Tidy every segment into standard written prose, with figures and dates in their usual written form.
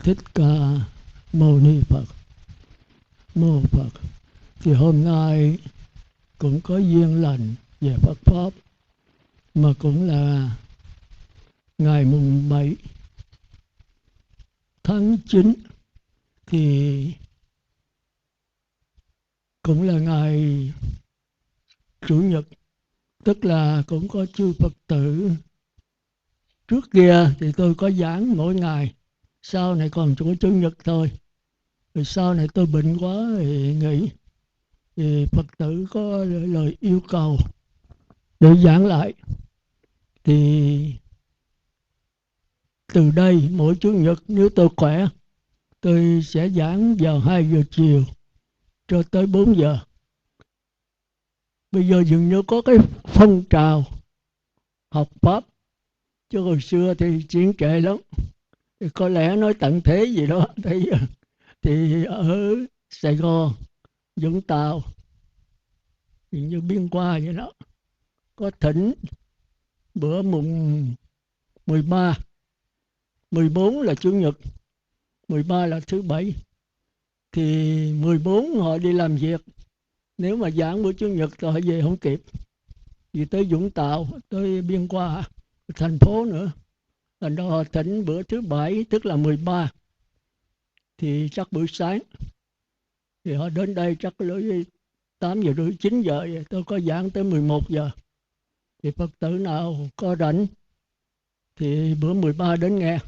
Thích Ca Mâu Ni Phật. Mô Phật. Thì hôm nay cũng có duyên lành về Phật Pháp, mà cũng là ngày mùng 7 tháng 9, thì cũng là ngày Chủ nhật, tức là cũng có chư Phật tử. Trước kia thì tôi có giảng mỗi ngày, sau này còn chỉ có Chủ nhật thôi. Rồi sau này tôi bệnh quá thì nghỉ. Thì Phật tử có lời yêu cầu để giảng lại. Thì từ đây mỗi Chủ nhật nếu tôi khỏe, tôi sẽ giảng vào 2 giờ chiều cho tới 4 giờ. Bây giờ dường như có cái phong trào học Pháp, chứ hồi xưa thì chuyện trệ lắm. Thì có lẽ nói tận thế gì đó. Thì ở Sài Gòn, Vũng Tàu, thì như Biên Hòa vậy đó, có thỉnh bữa mùng 13, 14 là Chủ nhật, 13 là thứ Bảy. Thì 14 họ đi làm việc, nếu mà giảng bữa Chủ nhật rồi họ về không kịp, vì tới Vũng Tàu, tới Biên Hòa, thành phố nữa. Thành ra họ thỉnh bữa thứ Bảy, tức là 13, thì chắc buổi sáng. Thì họ đến đây chắc lúc 8 giờ rưỡi, 9 giờ, tôi có giảng tới 11 giờ. Thì Phật tử nào có rảnh thì bữa 13 đến nghe.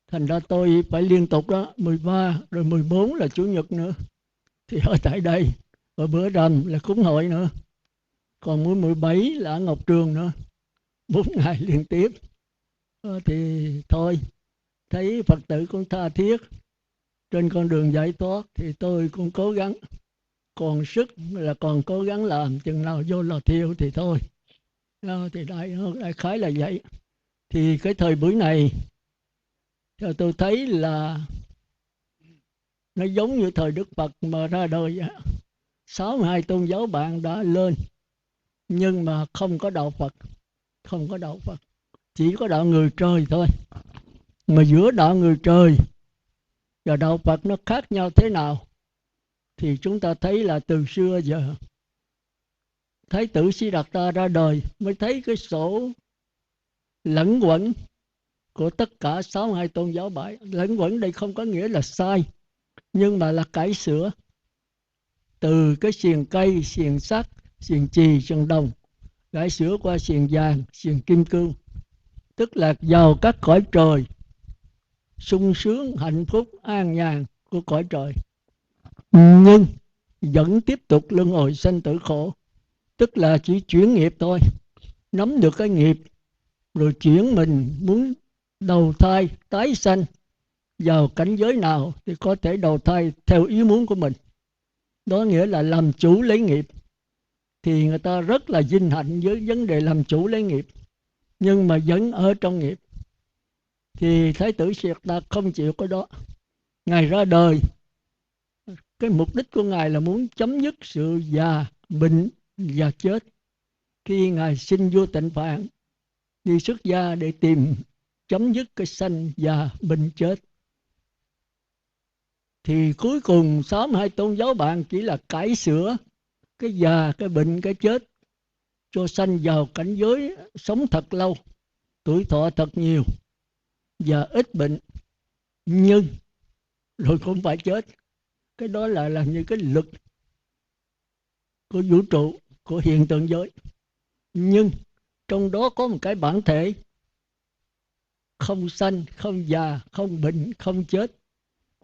Thành ra tôi phải liên tục đó, 13 rồi 14 là Chủ nhật nữa. Thì ở tại đây, rồi bữa rằm là cúng hội nữa. Còn bữa 17 là ở Ngọc Trường nữa, 4 ngày liên tiếp. Thì thôi, thấy Phật tử cũng tha thiết trên con đường giải thoát, thì tôi cũng cố gắng. Còn sức là còn cố gắng làm, chừng nào vô lò thiêu thì thôi. Thì đại khái là vậy. Thì cái thời buổi này, theo tôi thấy là nó giống như thời Đức Phật mà ra đời. 62 tôn giáo bạn đã lên, nhưng mà không có đạo Phật. Không có đạo Phật, chỉ có đạo người trời thôi. Mà giữa đạo người trời và đạo Phật nó khác nhau thế nào? Thì chúng ta thấy là từ xưa giờ, Thái tử Siddhartha ra đời mới thấy cái sổ lẫn quẩn của tất cả 62 tôn giáo bạn. Lẫn quẩn đây không có nghĩa là sai, nhưng mà là cải sửa. Từ cái xiềng cây, xiềng sắt, xiềng chì, xiềng đồng, cải sửa qua xiềng vàng, xiềng kim cương. Tức là vào các cõi trời sung sướng, hạnh phúc, an nhàn của cõi trời, nhưng vẫn tiếp tục luân hồi sanh tử khổ. Tức là chỉ chuyển nghiệp thôi. Nắm được cái nghiệp rồi chuyển mình muốn đầu thai tái sanh vào cảnh giới nào thì có thể đầu thai theo ý muốn của mình. Đó nghĩa là làm chủ lấy nghiệp. Thì người ta rất là vinh hạnh với vấn đề làm chủ lấy nghiệp, nhưng mà vẫn ở trong nghiệp. Thì Thái tử Siddhartha không chịu cái đó. Ngài ra đời, cái mục đích của Ngài là muốn chấm dứt sự già, bệnh và chết. Khi Ngài sinh vua Tịnh Phạn, đi xuất gia để tìm chấm dứt cái sanh già bệnh chết. Thì cuối cùng 62 tôn giáo bạn chỉ là cải sửa cái già, cái bệnh, cái chết, cho sanh vào cảnh giới sống thật lâu, tuổi thọ thật nhiều và ít bệnh, nhưng rồi cũng phải chết. Cái đó là làm như cái lực của vũ trụ, của hiện tượng giới. Nhưng trong đó có một cái bản thể không sanh, không già, không bệnh, không chết,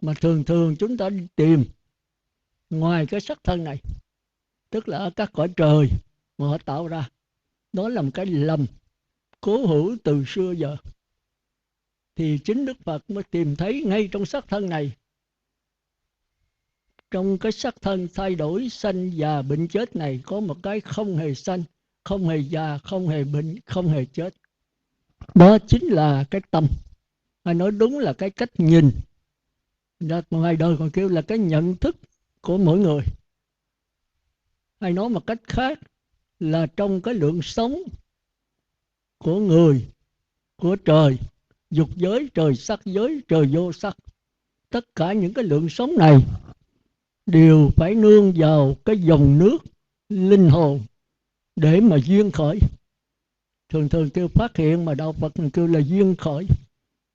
mà thường thường chúng ta đi tìm ngoài cái sắc thân này, tức là ở các cõi trời mà họ tạo ra. Đó là một cái lầm cố hữu từ xưa giờ. Thì chính Đức Phật mới tìm thấy ngay trong sắc thân này, trong cái sắc thân thay đổi sanh già bệnh chết này, có một cái không hề sanh, không hề già, không hề bệnh, không hề chết. Đó chính là cái tâm, hay nói đúng là cái cách nhìn. Ngoài đời còn kêu là cái nhận thức của mỗi người. Hay nói một cách khác là trong cái lượng sống của người, của trời, dục giới, trời sắc giới, trời vô sắc, tất cả những cái lượng sống này đều phải nương vào cái dòng nước linh hồn để mà duyên khởi. Thường thường kêu phát hiện, mà đạo Phật kêu là duyên khởi.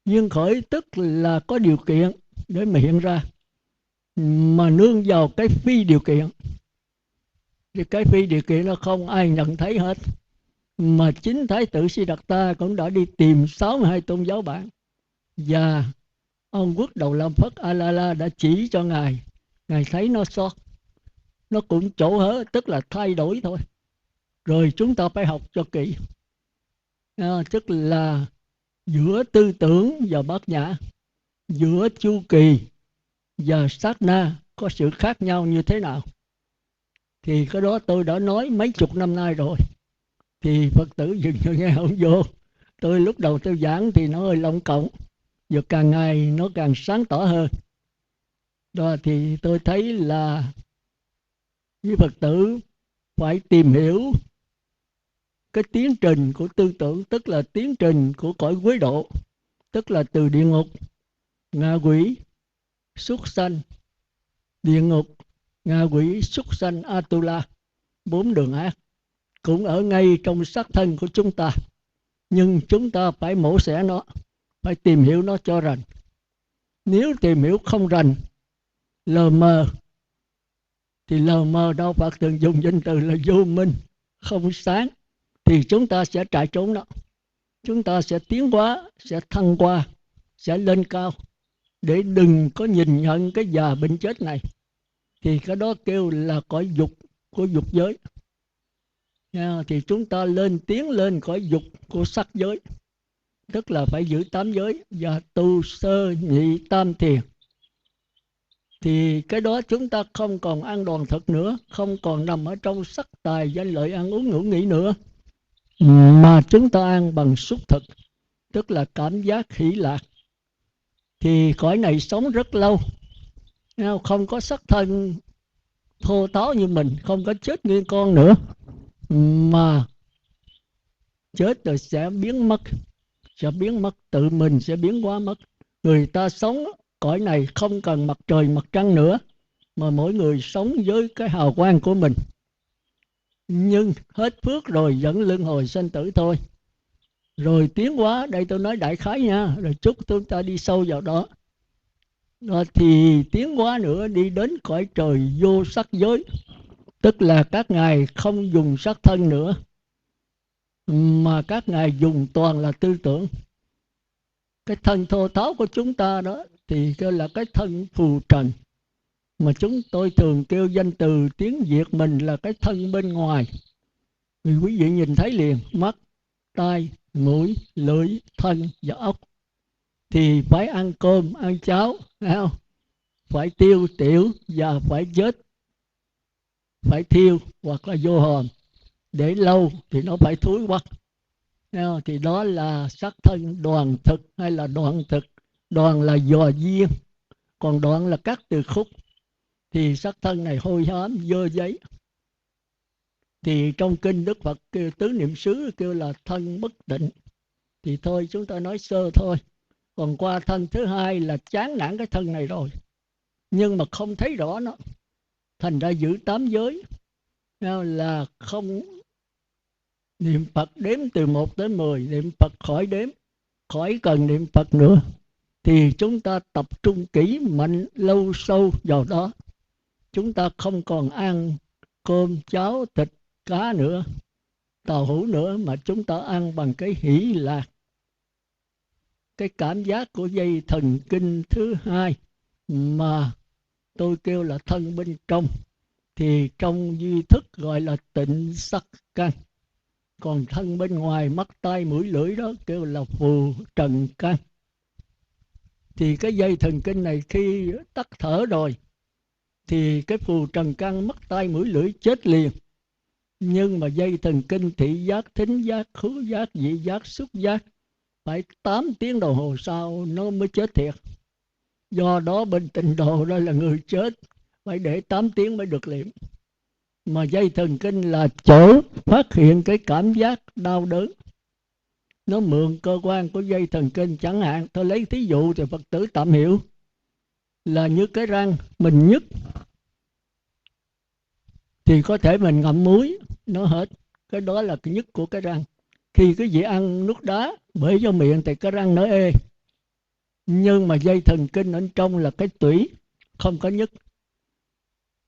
Duyên khởi tức là có điều kiện để mà hiện ra, mà nương vào cái phi điều kiện. Thì cái phi điều kiện nó không ai nhận thấy hết. Mà chính Thái tử Siddhartha cũng đã đi tìm 62 tôn giáo bạn, và ông Quốc Đầu Lam Phất A-la-la đã chỉ cho Ngài. Ngài thấy nó sót, nó cũng chỗ hở, tức là thay đổi thôi. Rồi chúng ta phải học cho kỹ. Tức là giữa tư tưởng và bát nhã, giữa chu kỳ và sát na có sự khác nhau như thế nào. Thì cái đó tôi đã nói mấy chục năm nay rồi. Thì Phật tử dừng cho nghe không vô. Tôi lúc đầu tôi giảng thì nó hơi lông cộng, giờ càng ngày nó càng sáng tỏ hơn. Đó thì tôi thấy là với Phật tử phải tìm hiểu cái tiến trình của tư tưởng, tức là tiến trình của cõi quế độ, tức là từ địa ngục, ngạ quỷ, súc sanh, địa ngục, ngạ quỷ, súc sanh, Atula, 4 đường ác cũng ở ngay trong xác thân của chúng ta. Nhưng chúng ta phải mổ xẻ nó, phải tìm hiểu nó cho rành. Nếu tìm hiểu không rành, lờ mờ, thì lờ mờ Đạo Phật thường dùng danh từ là vô minh, không sáng, thì chúng ta sẽ chạy trốn đó. Chúng ta sẽ tiến hóa, sẽ thăng qua, sẽ lên cao, để đừng có nhìn nhận cái già bệnh chết này. Thì cái đó kêu là cõi dục của dục giới. Thì chúng ta tiến lên cõi dục của sắc giới, tức là phải giữ 8 giới và tu sơ nhị tam thiền. Thì cái đó chúng ta không còn ăn đoàn thực nữa, không còn nằm ở trong sắc tài danh lợi ăn uống ngủ nghỉ nữa, mà chúng ta ăn bằng xúc thực, tức là cảm giác hỷ lạc. Thì cõi này sống rất lâu, không có sắc thân thô táo như mình, không có chết như con nữa, mà chết rồi sẽ biến mất, tự mình sẽ biến hóa mất. Người ta sống cõi này không cần mặt trời mặt trăng nữa, mà mỗi người sống với cái hào quang của mình. Nhưng hết phước rồi vẫn luân hồi sanh tử thôi. Rồi tiến hóa, đây tôi nói đại khái nha, rồi chúc chúng ta đi sâu vào đó. Đó thì tiến hóa nữa, đi đến cõi trời vô sắc giới, tức là các ngài không dùng sắc thân nữa, mà các ngài dùng toàn là tư tưởng. Cái thân thô tháo của chúng ta đó thì kêu là cái thân phù trần, mà chúng tôi thường kêu danh từ tiếng Việt mình là cái thân bên ngoài. Vì quý vị nhìn thấy liền, mắt, tai, mũi, lưỡi, thân và ốc. Thì phải ăn cơm, ăn cháo, phải tiêu tiểu và phải chết, phải thiêu hoặc là vô hồn. Để lâu thì nó phải thúi quắc. Thì đó là sắc thân đoàn thực hay là đoạn thực. Đoàn là dò duyên, còn đoạn là cắt từ khúc. Thì sắc thân này hôi hám, dơ giấy. Thì trong kinh Đức Phật kêu, tứ niệm xứ kêu là thân bất tịnh. Thì thôi chúng ta nói sơ thôi. Còn qua thân thứ hai là chán nản cái thân này rồi, nhưng mà không thấy rõ nó, thành ra giữ 8 giới, là không niệm Phật, đếm từ 1 đến 10, niệm Phật khỏi đếm, khỏi cần niệm Phật nữa. Thì chúng ta tập trung kỹ mạnh lâu sâu vào đó. Chúng ta không còn ăn cơm cháo thịt cá nữa, tàu hũ nữa, mà chúng ta ăn bằng cái hỷ lạc. Cái cảm giác của dây thần kinh thứ hai mà tôi kêu là thân bên trong, thì trong duy thức gọi là tịnh sắc căn. Còn thân bên ngoài, mắt tai mũi lưỡi đó kêu là phù trần căn. Thì cái dây thần kinh này khi tắt thở rồi thì cái phù trần căn, mắt tai mũi lưỡi chết liền. Nhưng mà dây thần kinh thị giác, thính giác, khứu giác, vị giác, xúc giác phải 8 tiếng đồng hồ sau nó mới chết thiệt. Do đó bên Tịnh Độ đó là người chết phải để 8 tiếng mới được liệm. Mà dây thần kinh là chỗ phát hiện cái cảm giác đau đớn. Nó mượn cơ quan của dây thần kinh, chẳng hạn tôi lấy thí dụ thì Phật tử tạm hiểu. là như cái răng mình nhức thì có thể mình ngậm muối nó hết. Cái đó là cái nhức của cái răng. Khi cái gì ăn nước đá bể vô miệng thì cái răng nó ê, nhưng mà dây thần kinh ở trong là cái tủy không có nhức.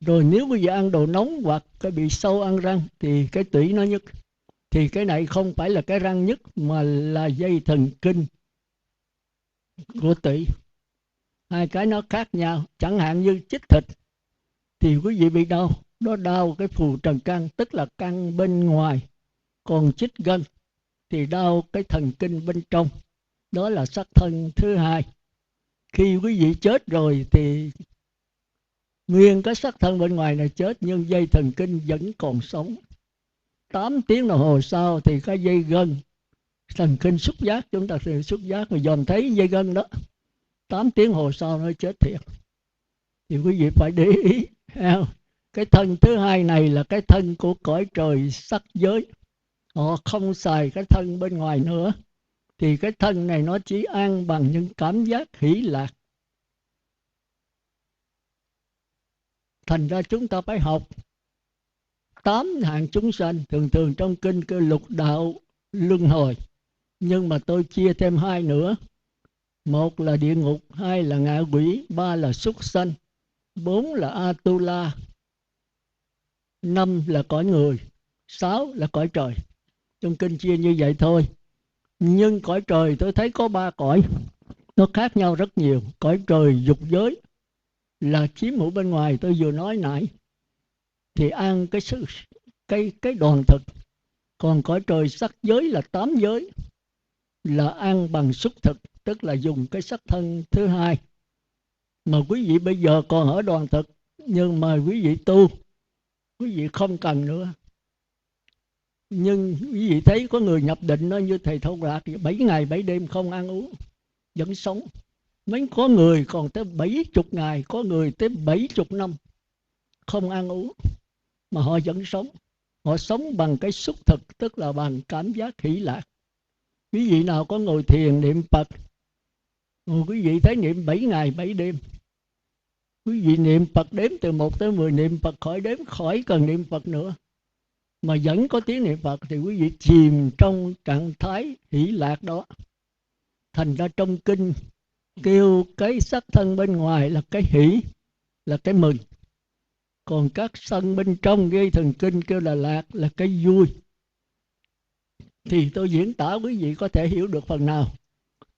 Rồi nếu bây giờ ăn đồ nóng hoặc cái bị sâu ăn răng thì cái tủy nó nhức. Thì cái này không phải là cái răng nhức mà là dây thần kinh của tủy. Hai cái nó khác nhau. Chẳng hạn như chích thịt thì quý vị bị đau, nó đau cái phù trần căn, tức là căn bên ngoài. Còn chích gân thì đau cái thần kinh bên trong, đó là sắc thân thứ hai. Khi quý vị chết rồi thì nguyên cái sắc thân bên ngoài này chết, nhưng dây thần kinh vẫn còn sống. 8 tiếng đồng hồ sau thì cái dây gân thần kinh xúc giác, chúng ta sẽ xúc giác mà dòm thấy dây gân đó, 8 tiếng hồ sau nó chết thiệt. Thì quý vị phải để ý. Cái thân thứ hai này là cái thân của cõi trời sắc giới. Họ không xài cái thân bên ngoài nữa. Thì cái thân này nó chỉ an bằng những cảm giác hỷ lạc. Thành ra chúng ta phải học 8 hạng chúng sanh. Thường thường trong kinh kêu lục đạo luân hồi, nhưng mà tôi chia thêm 2 nữa. 1 là địa ngục, 2 là ngạ quỷ, 3 là súc sanh, 4 là Atula, 5 là cõi người, 6 là cõi trời. Trong kinh chia như vậy thôi. Nhưng cõi trời tôi thấy có 3 cõi, nó khác nhau rất nhiều. Cõi trời dục giới là chiếm hữu bên ngoài, tôi vừa nói nãy, thì ăn cái đoàn thực. Còn cõi trời sắc giới là 8 giới, là ăn bằng xúc thực, tức là dùng cái sắc thân thứ hai. Mà quý vị bây giờ còn ở đoàn thực, nhưng mà quý vị tu, quý vị không cần nữa. Nhưng quý vị thấy có người nhập định nó như thầy Thông Lạc, 7 ngày 7 đêm không ăn uống vẫn sống. Mấy có người còn tới 70 ngày, có người tới 70 năm không ăn uống mà họ vẫn sống. Họ sống bằng cái xúc thực, tức là bằng cảm giác hỷ lạc. Quý vị nào có ngồi thiền niệm Phật, quý vị thấy niệm 7 ngày 7 đêm, quý vị niệm Phật đếm từ 1 tới 10, niệm Phật khỏi đếm, khỏi cần niệm Phật nữa, mà vẫn có tiếng niệm Phật, thì quý vị chìm trong trạng thái hỷ lạc đó. Thành ra trong kinh kêu cái sắc thân bên ngoài là cái hỷ, là cái mừng. Còn các sân bên trong dây thần kinh kêu là lạc, là cái vui. Thì tôi diễn tả quý vị có thể hiểu được phần nào.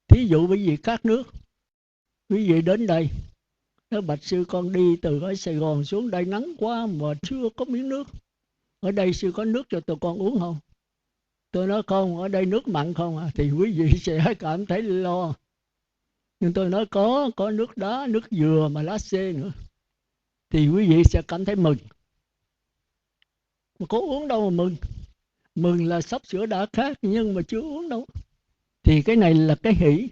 Thí dụ quý vị khát nước, quý vị đến đây, nói bạch sư con đi từ ở Sài Gòn xuống đây nắng quá mà chưa có miếng nước, ở đây sư có nước cho tụi con uống không? Tôi nói không, ở đây nước mặn không à. Thì quý vị sẽ cảm thấy lo. Nhưng tôi nói có nước đá, nước dừa mà lá xê nữa, thì quý vị sẽ cảm thấy mừng. Mà có uống đâu mà mừng. Mừng là sắp sửa đã khát nhưng mà chưa uống đâu. Thì cái này là cái hỷ,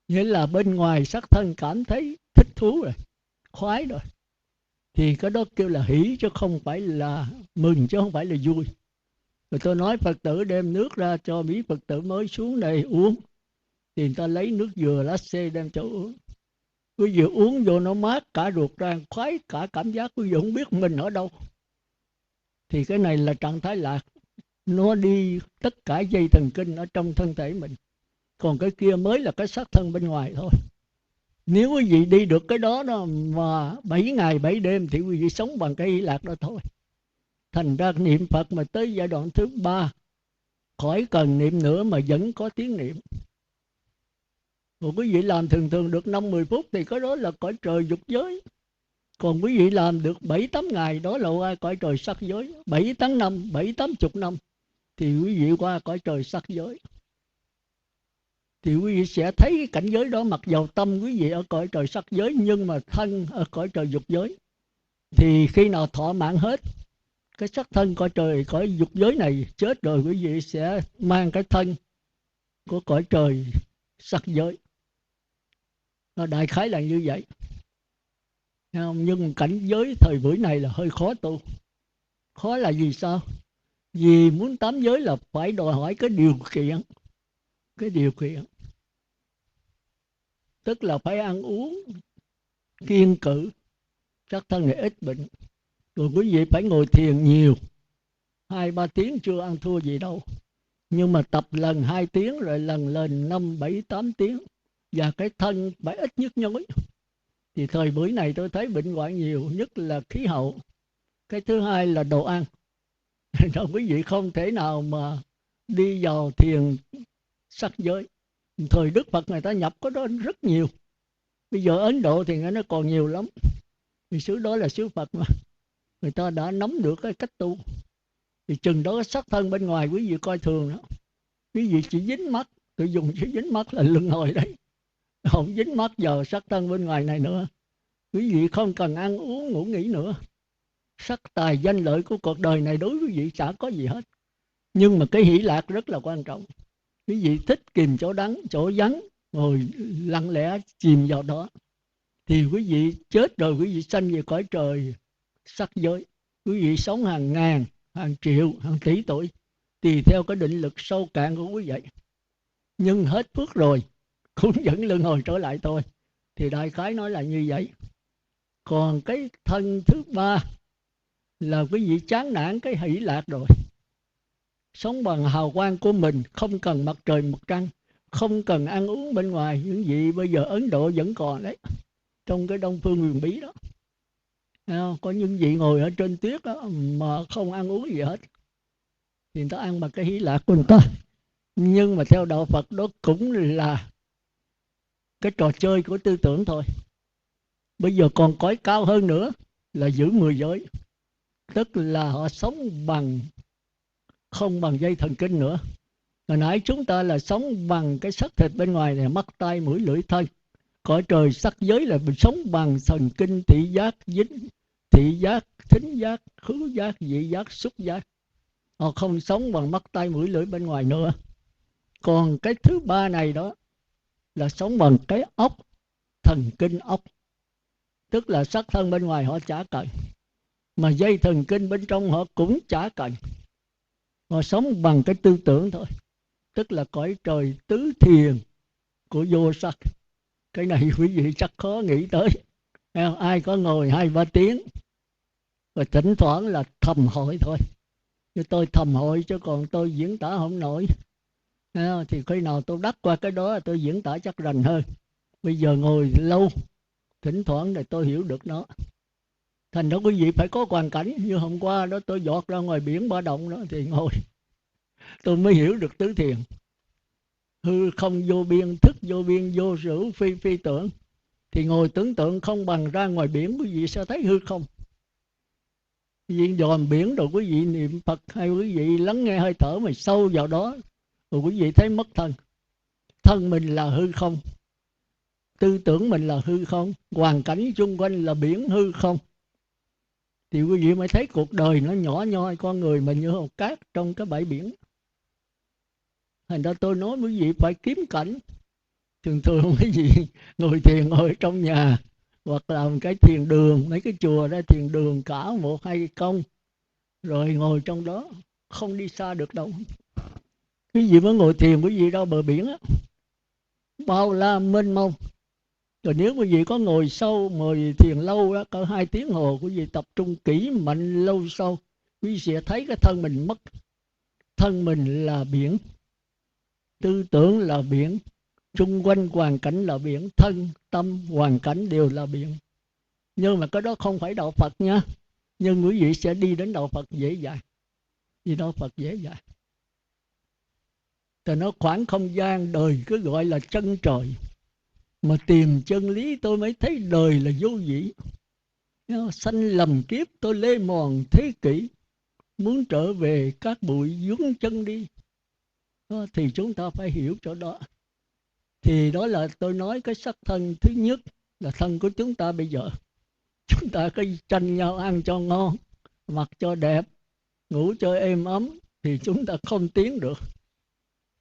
nghĩa là bên ngoài sắc thân cảm thấy thích thú rồi, khoái rồi. Thì cái đó kêu là hỷ, chứ không phải là mừng, chứ không phải là vui. Rồi tôi nói Phật tử đem nước ra cho mấy Phật tử mới xuống đây uống, thì người ta lấy nước dừa lá xê đem cho uống. Quý vị uống vô nó mát cả ruột gan, khoái cả cảm giác, quý vị không biết mình ở đâu. Thì cái này là trạng thái lạc, nó đi tất cả dây thần kinh ở trong thân thể mình. Còn cái kia mới là cái xác thân bên ngoài thôi. Nếu quý vị đi được cái đó mà 7 ngày 7 đêm thì quý vị sống bằng cái hỷ lạc đó thôi. Thành ra niệm Phật mà tới giai đoạn thứ 3, khỏi cần niệm nữa mà vẫn có tiếng niệm. Còn quý vị làm thường thường được 5-10 phút thì cái đó là cõi trời dục giới. Còn quý vị làm được 7-8 ngày, đó là qua cõi trời sắc giới. 7-8 năm, 7-80 năm thì quý vị qua cõi trời sắc giới. Thì quý vị sẽ thấy cái cảnh giới đó, mặc dầu tâm quý vị ở cõi trời sắc giới, nhưng mà thân ở cõi trời dục giới. Thì khi nào thọ mạng hết cái sắc thân cõi trời, cõi dục giới này chết rồi, quý vị sẽ mang cái thân của cõi trời sắc giới. Nó đại khái là như vậy. Nhưng cảnh giới thời buổi này là hơi khó tu. Khó là vì sao? Vì muốn 8 giới là phải đòi hỏi cái điều kiện. Cái điều kiện tức là phải ăn uống kiên cử, sắc thân này ít bệnh. Rồi quý vị phải ngồi thiền nhiều, 2-3 tiếng chưa ăn thua gì đâu. Nhưng mà tập lần 2 tiếng rồi lần lên 5-7-8 tiếng, và cái thân phải ít nhức nhối. Thì thời buổi này tôi thấy bệnh hoạn nhiều, nhất là khí hậu. Cái thứ hai là đồ ăn. Rồi quý vị không thể nào mà đi vào thiền sắc giới. Thời Đức Phật người ta nhập có đó rất nhiều. Bây giờ Ấn Độ thì nó còn nhiều lắm, vì xứ đó là xứ Phật mà. Người ta đã nắm được cái cách tu. Thì chừng đó sắc thân bên ngoài quý vị coi thường đó. Quý vị chỉ dính mắt, tôi dùng chữ dính mắt là luân hồi đấy, không dính mắt vào sắc thân bên ngoài này nữa. Quý vị không cần ăn uống ngủ nghỉ nữa. Sắc tài danh lợi của cuộc đời này đối với quý vị chả có gì hết. Nhưng mà cái hỷ lạc rất là quan trọng. Quý vị thích kìm chỗ đắng, chỗ vắng, ngồi lặng lẽ chìm vào đó, thì quý vị chết rồi quý vị sanh về cõi trời sắc giới. Quý vị sống hàng ngàn, hàng triệu, hàng tỷ tuổi, tùy theo cái định lực sâu cạn của quý vị. Nhưng hết phước rồi cũng vẫn luân hồi trở lại thôi. Thì đại khái nói là như vậy. Còn cái thân thứ ba là quý vị chán nản cái hỷ lạc rồi, sống bằng hào quang của mình, không cần mặt trời mặt trăng, không cần ăn uống bên ngoài. Những vị bây giờ Ấn Độ vẫn còn đấy, trong cái Đông Phương huyền bí đó. Có những vị ngồi ở trên tuyết đó mà không ăn uống gì hết, thì người ta ăn bằng cái hỷ lạc của người ta. Nhưng mà theo đạo Phật đó cũng là cái trò chơi của tư tưởng thôi. Bây giờ còn cõi cao hơn nữa là giữ 10 giới. Tức là họ sống bằng, không bằng dây thần kinh nữa. Hồi nãy chúng ta là sống bằng cái xác thịt bên ngoài này, mắt tai mũi lưỡi thân. Cõi trời sắc giới là mình sống bằng thần kinh thị giác, thị giác, thính giác, khứu giác, vị giác, xúc giác. Họ không sống bằng mắt tai mũi lưỡi bên ngoài nữa. Còn cái thứ ba này đó là sống bằng cái óc, thần kinh óc. Tức là sắc thân bên ngoài họ chả cần, mà dây thần kinh bên trong họ cũng chả cần. Họ sống bằng cái tư tưởng thôi. Tức là cõi trời tứ thiền của vô sắc. Cái này quý vị chắc khó nghĩ tới. Ai có ngồi 2-3 tiếng rồi thỉnh thoảng là thầm hội thôi. Như tôi thầm hội chứ còn tôi diễn tả không nổi. Thì khi nào tôi đắc qua cái đó tôi diễn tả chắc rành hơn. Bây giờ ngồi lâu, thỉnh thoảng này tôi hiểu được nó. Thành ra quý vị phải có hoàn cảnh. Như hôm qua đó tôi giọt ra ngoài biển Ba Động đó, thì ngồi tôi mới hiểu được tứ thiền. Hư không vô biên, thức vô biên, vô sở phi phi tưởng. Thì ngồi tưởng tượng không bằng ra ngoài biển, quý vị sẽ thấy hư không. Quý vị dòm biển rồi quý vị niệm Phật, hay quý vị lắng nghe hơi thở mà sâu vào đó, rồi quý vị thấy mất thân. Thân mình là hư không, tư tưởng mình là hư không, hoàn cảnh xung quanh là biển hư không. Thì quý vị mới thấy cuộc đời nó nhỏ nhoi, con người mình như hột cát trong cái bãi biển. Thành ra tôi nói quý vị phải kiếm cảnh. Thường thường quý vị ngồi thiền ngồi trong nhà, hoặc là một cái thiền đường, mấy cái chùa đó thiền đường cả 1-2 công, rồi ngồi trong đó, không đi xa được đâu. Quý vị mới ngồi thiền, quý vị ra bờ biển á, bao la mênh mông. Rồi nếu quý vị có ngồi sâu, ngồi thiền lâu đó, cỡ 2 tiếng hồ, quý vị tập trung kỹ mạnh lâu sâu, quý vị sẽ thấy cái thân mình mất. Thân mình là biển, tư tưởng là biển, xung quanh hoàn cảnh là biển, thân, tâm, hoàn cảnh đều là biển. Nhưng mà cái đó không phải đạo Phật nha. Nhưng quý vị sẽ đi đến đạo Phật dễ dàng. Đi đạo Phật dễ dàng. Thì nó khoảng không gian đời cứ gọi là chân trời. Mà tìm chân lý tôi mới thấy đời là vô vị. Sanh lầm kiếp tôi lê mòn thế kỷ, muốn trở về các bụi vướng chân đi. Thì chúng ta phải hiểu chỗ đó. Thì đó là tôi nói cái sắc thân thứ nhất là thân của chúng ta bây giờ. Chúng ta cứ tranh nhau ăn cho ngon, mặc cho đẹp, ngủ cho êm ấm, thì chúng ta không tiến được.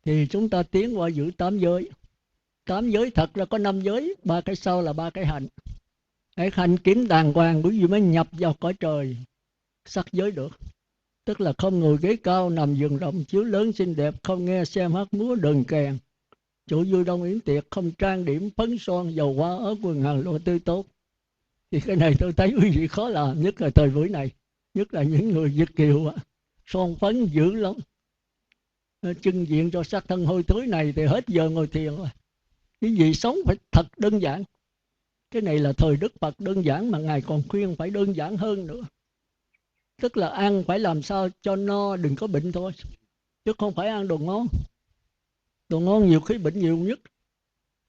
Thì chúng ta tiến qua giữ 8 giới. 8 giới thật ra có 5 giới, 3 cái sau là 3 cái hạnh. Cái hạnh kiếm đàng hoàng bởi vì mới nhập vào cõi trời sắc giới được. Tức là không ngồi ghế cao, nằm giường rộng, chiếu lớn xinh đẹp, không nghe xem hát múa đờn kèn, chỗ vui đông yến tiệc, không trang điểm phấn son dầu hoa ớt quần hàng lộ tươi tốt. Thì cái này tôi thấy quý vị khó làm, nhất là thời buổi này, nhất là những người Việt kiều son phấn dữ lắm. Trưng diện cho xác thân hôi thối này thì hết giờ ngồi thiền rồi. Cái gì sống phải thật đơn giản. Cái này là thời Đức Phật đơn giản, mà Ngài còn khuyên phải đơn giản hơn nữa. Tức là ăn phải làm sao cho no, đừng có bệnh thôi, chứ không phải ăn đồ ngon. Đồ ngon nhiều khi bệnh nhiều nhất.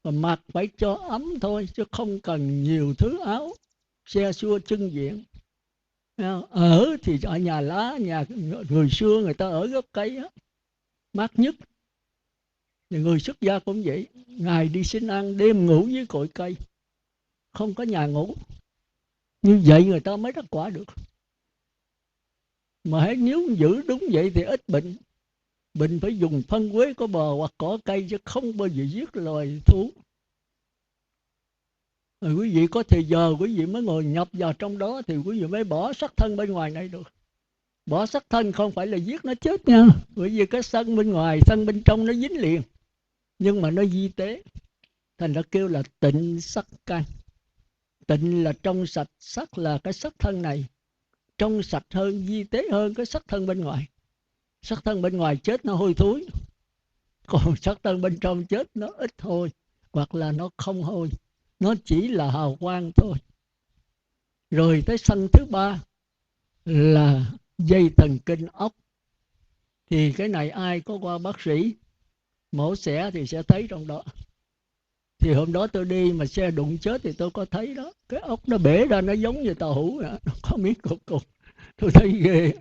Mà mặc phải cho ấm thôi, chứ không cần nhiều thứ áo xe xua trưng diện. Ở thì ở nhà lá, nhà người xưa người ta ở gốc cây á, mát nhất. Thì người xuất gia cũng vậy, ngày đi xin ăn, đêm ngủ dưới cội cây, không có nhà ngủ. Như vậy người ta mới đắc quả được. Mà nếu giữ đúng vậy thì ít bệnh. Bệnh phải dùng phân quế có bò hoặc cỏ cây, chứ không bao giờ giết loài thú. Rồi quý vị có thời giờ quý vị mới ngồi nhập vào trong đó, thì quý vị mới bỏ sắc thân bên ngoài này được. Bỏ sắc thân không phải là giết nó chết nha, bởi vì cái thân bên ngoài, thân bên trong nó dính liền, nhưng mà nó di tế. Thành ra kêu là tịnh sắc căn. Tịnh là trong sạch, sắc là cái sắc thân này trong sạch hơn, di tế hơn cái sắc thân bên ngoài. Sắc thân bên ngoài chết nó hôi thối, còn sắc thân bên trong chết nó ít hôi, hoặc là nó không hôi, nó chỉ là hào quang thôi. Rồi tới sanh thứ ba là dây thần kinh ốc. Thì cái này ai có qua bác sĩ mổ xẻ thì sẽ thấy trong đó. Thì hôm đó tôi đi mà xe đụng chết thì tôi có thấy đó, cái ốc nó bể ra, nó giống như tàu hũ vậy, nó có miếng cục cục, tôi thấy ghê.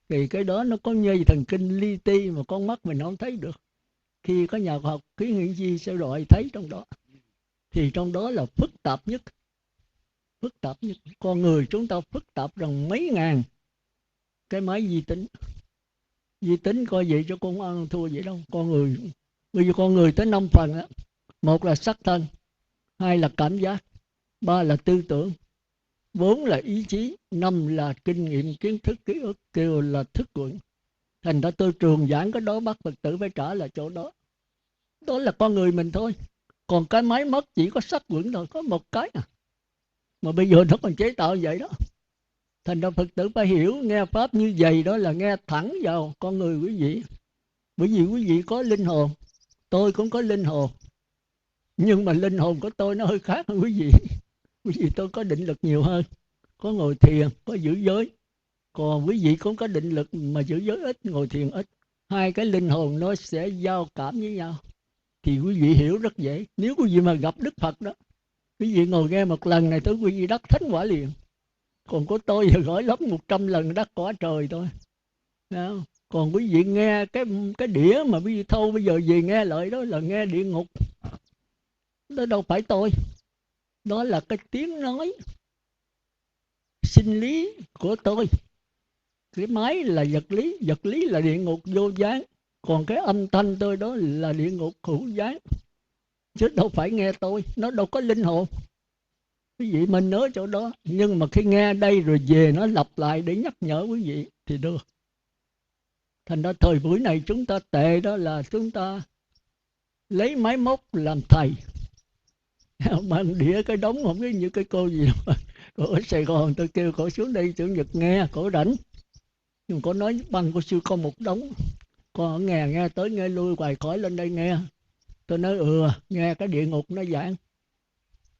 Thì cái đó nó có dây thần kinh li ti mà con mắt mình không thấy được. Khi có nhà khoa học khí nghiệm di sẽ loại thấy trong đó. Thì trong đó là phức tạp nhất. Phức tạp nhất. Con người chúng ta phức tạp rằng mấy ngàn cái máy vi tính. Vi tính coi vậy cho con ăn thua vậy đâu. Con người, bây giờ con người tới 5 phần đó. Một là sắc thân, hai là cảm giác, ba là tư tưởng, 4 là ý chí, 5 là kinh nghiệm, kiến thức, ký ức, kêu là thức quận. Thành ra tôi trường giảng cái đó, bắt Phật tử phải trả lại chỗ đó. Đó là con người mình thôi. Còn cái máy móc chỉ có sắc quẩn thôi, có một cái à. Mà bây giờ nó còn chế tạo vậy đó. Thành ra Phật tử phải hiểu, nghe Pháp như vậy đó là nghe thẳng vào con người quý vị. Bởi vì quý vị có linh hồn, tôi cũng có linh hồn. Nhưng mà linh hồn của tôi nó hơi khác hơn quý vị. Quý vị tôi có định lực nhiều hơn, có ngồi thiền, có giữ giới. Còn quý vị cũng có định lực mà giữ giới ít, ngồi thiền ít. Hai cái linh hồn nó sẽ giao cảm với nhau. Thì quý vị hiểu rất dễ. Nếu quý vị mà gặp Đức Phật đó, quý vị ngồi nghe một lần này tới quý vị đắc thánh quả liền. Còn của tôi thì gọi lắm 100 lần đắc quả trời thôi. Đó. Còn quý vị nghe cái đĩa mà quý vị thâu bây giờ về nghe lại đó là nghe địa ngục. Đó đâu phải tôi. Đó là cái tiếng nói sinh lý của tôi. Cái máy là vật lý là địa ngục vô gián. Còn cái âm thanh tôi đó là địa ngục hữu gián. Chứ đâu phải nghe tôi, nó đâu có linh hồn. Quý vị mình nhớ chỗ đó. Nhưng mà khi nghe đây rồi về nó lặp lại để nhắc nhở quý vị thì được. Thành ra thời buổi này chúng ta tệ đó là chúng ta lấy máy móc làm thầy. Mang đĩa cái đống không biết như cái cô gì đâu. Cô ở Sài Gòn tôi kêu cổ xuống đây Chủ nhật nghe, cổ rảnh. Nhưng cô nói bằng cô sư con một đống. Con ở nghe tới nghe lui hoài, khỏi lên đây nghe. Tôi nói nghe cái địa ngục nó giảng.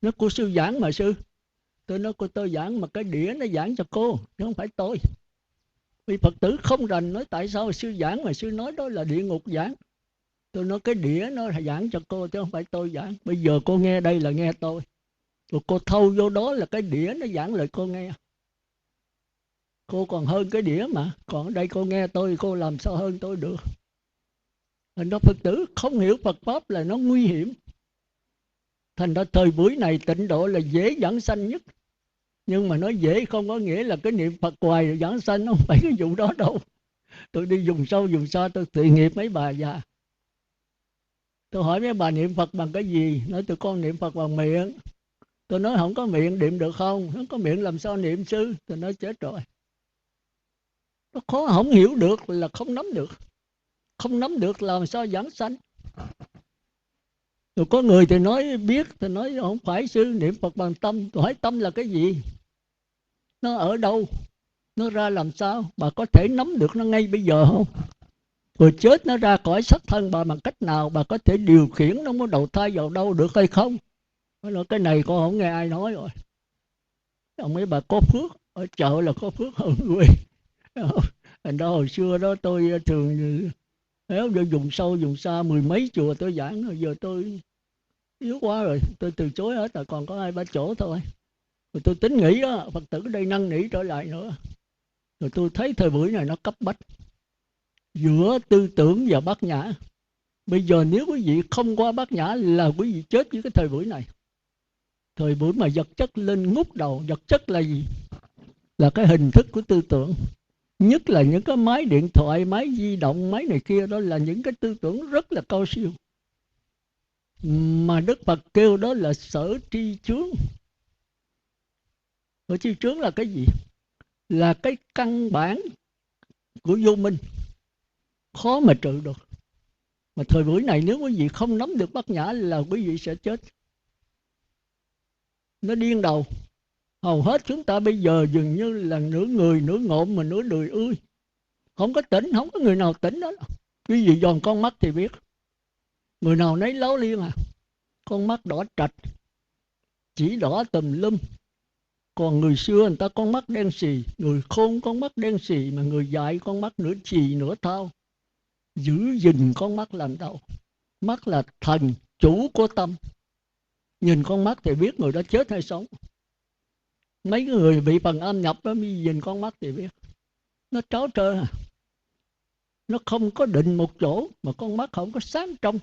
Nó cô sư giảng mà sư. Tôi nói cô tôi giảng mà cái đĩa nó giảng cho cô, chứ không phải tôi. Vì Phật tử không rành nói tại sao sư giảng mà sư nói đó là địa ngục giảng. Tôi nói cái đĩa nó giảng cho cô chứ không phải tôi giảng. Bây giờ cô nghe đây là nghe tôi. Rồi cô thâu vô đó là cái đĩa nó giảng lời cô nghe. Cô còn hơn cái đĩa mà. Còn ở đây cô nghe tôi, cô làm sao hơn tôi được. Thành ra Phật tử không hiểu Phật Pháp là nó nguy hiểm. Thành ra thời buổi này tịnh độ là dễ giảng sanh nhất. Nhưng mà nói dễ không có nghĩa là cái niệm Phật hoài rồi giảng sanh, không phải cái vụ đó đâu. Tôi đi vùng sâu vùng xa tôi tội nghiệp mấy bà già. Tôi hỏi mấy bà niệm Phật bằng cái gì? Nói tụi con niệm Phật bằng miệng. Tôi nói không có miệng niệm được không? Không có miệng làm sao niệm sư? Tôi nói chết rồi. Nó khó, không hiểu được là không nắm được. Không nắm được làm sao giảng sanh. Rồi có người thì nói biết, thì nói không phải sư, niệm Phật bằng tâm. Tôi hỏi tâm là cái gì? Nó ở đâu? Nó ra làm sao? Bà có thể nắm được nó ngay bây giờ không? Rồi chết nó ra khỏi xác thân bà bằng cách nào? Bà có thể điều khiển nó muốn đầu thai vào đâu được hay không? Nó nói cái này con không nghe ai nói rồi. Ông ấy bà có phước, ở chợ là có phước hơn người. Thành ra hồi xưa đó tôi thường nếu vô vùng sâu vùng xa mười mấy chùa tôi giảng, rồi giờ tôi yếu quá rồi, tôi từ chối hết, là còn có 2-3 chỗ thôi. Rồi tôi tính nghĩ đó, Phật tử ở đây năn nỉ trở lại nữa. Rồi tôi thấy thời buổi này nó cấp bách giữa tư tưởng và bát nhã. Bây giờ nếu quý vị không qua bát nhã là quý vị chết với cái thời buổi này. Thời buổi mà vật chất lên ngút đầu. Vật chất là gì? Là cái hình thức của tư tưởng. Nhất là những cái máy điện thoại, máy di động, máy này kia, đó là những cái tư tưởng rất là cao siêu. Mà Đức Phật kêu đó là sở tri chướng. Sở tri chướng là cái gì? Là cái căn bản của vô minh, khó mà trừ được. Mà thời buổi này nếu quý vị không nắm được bát nhã là quý vị sẽ chết. Nó điên đầu. Hầu hết chúng ta bây giờ dường như là nửa người nửa ngộm mà nửa đười ươi. Không có tỉnh, không có người nào tỉnh đó. Quý vị dòn con mắt thì biết. Người nào nấy láo liên à. Con mắt đỏ trạch, chỉ đỏ tùm lum. Còn người xưa người ta con mắt đen xì. Người khôn con mắt đen xì, mà người dại con mắt nửa chì nửa thao. Giữ gìn con mắt làm đâu. Mắt là thần chủ của tâm. Nhìn con mắt thì biết người đó chết hay sống. Mấy người bị phần âm nhập đó, mới nhìn con mắt thì biết. Nó tráo trơ à. Nó không có định một chỗ, mà con mắt không có sáng trong.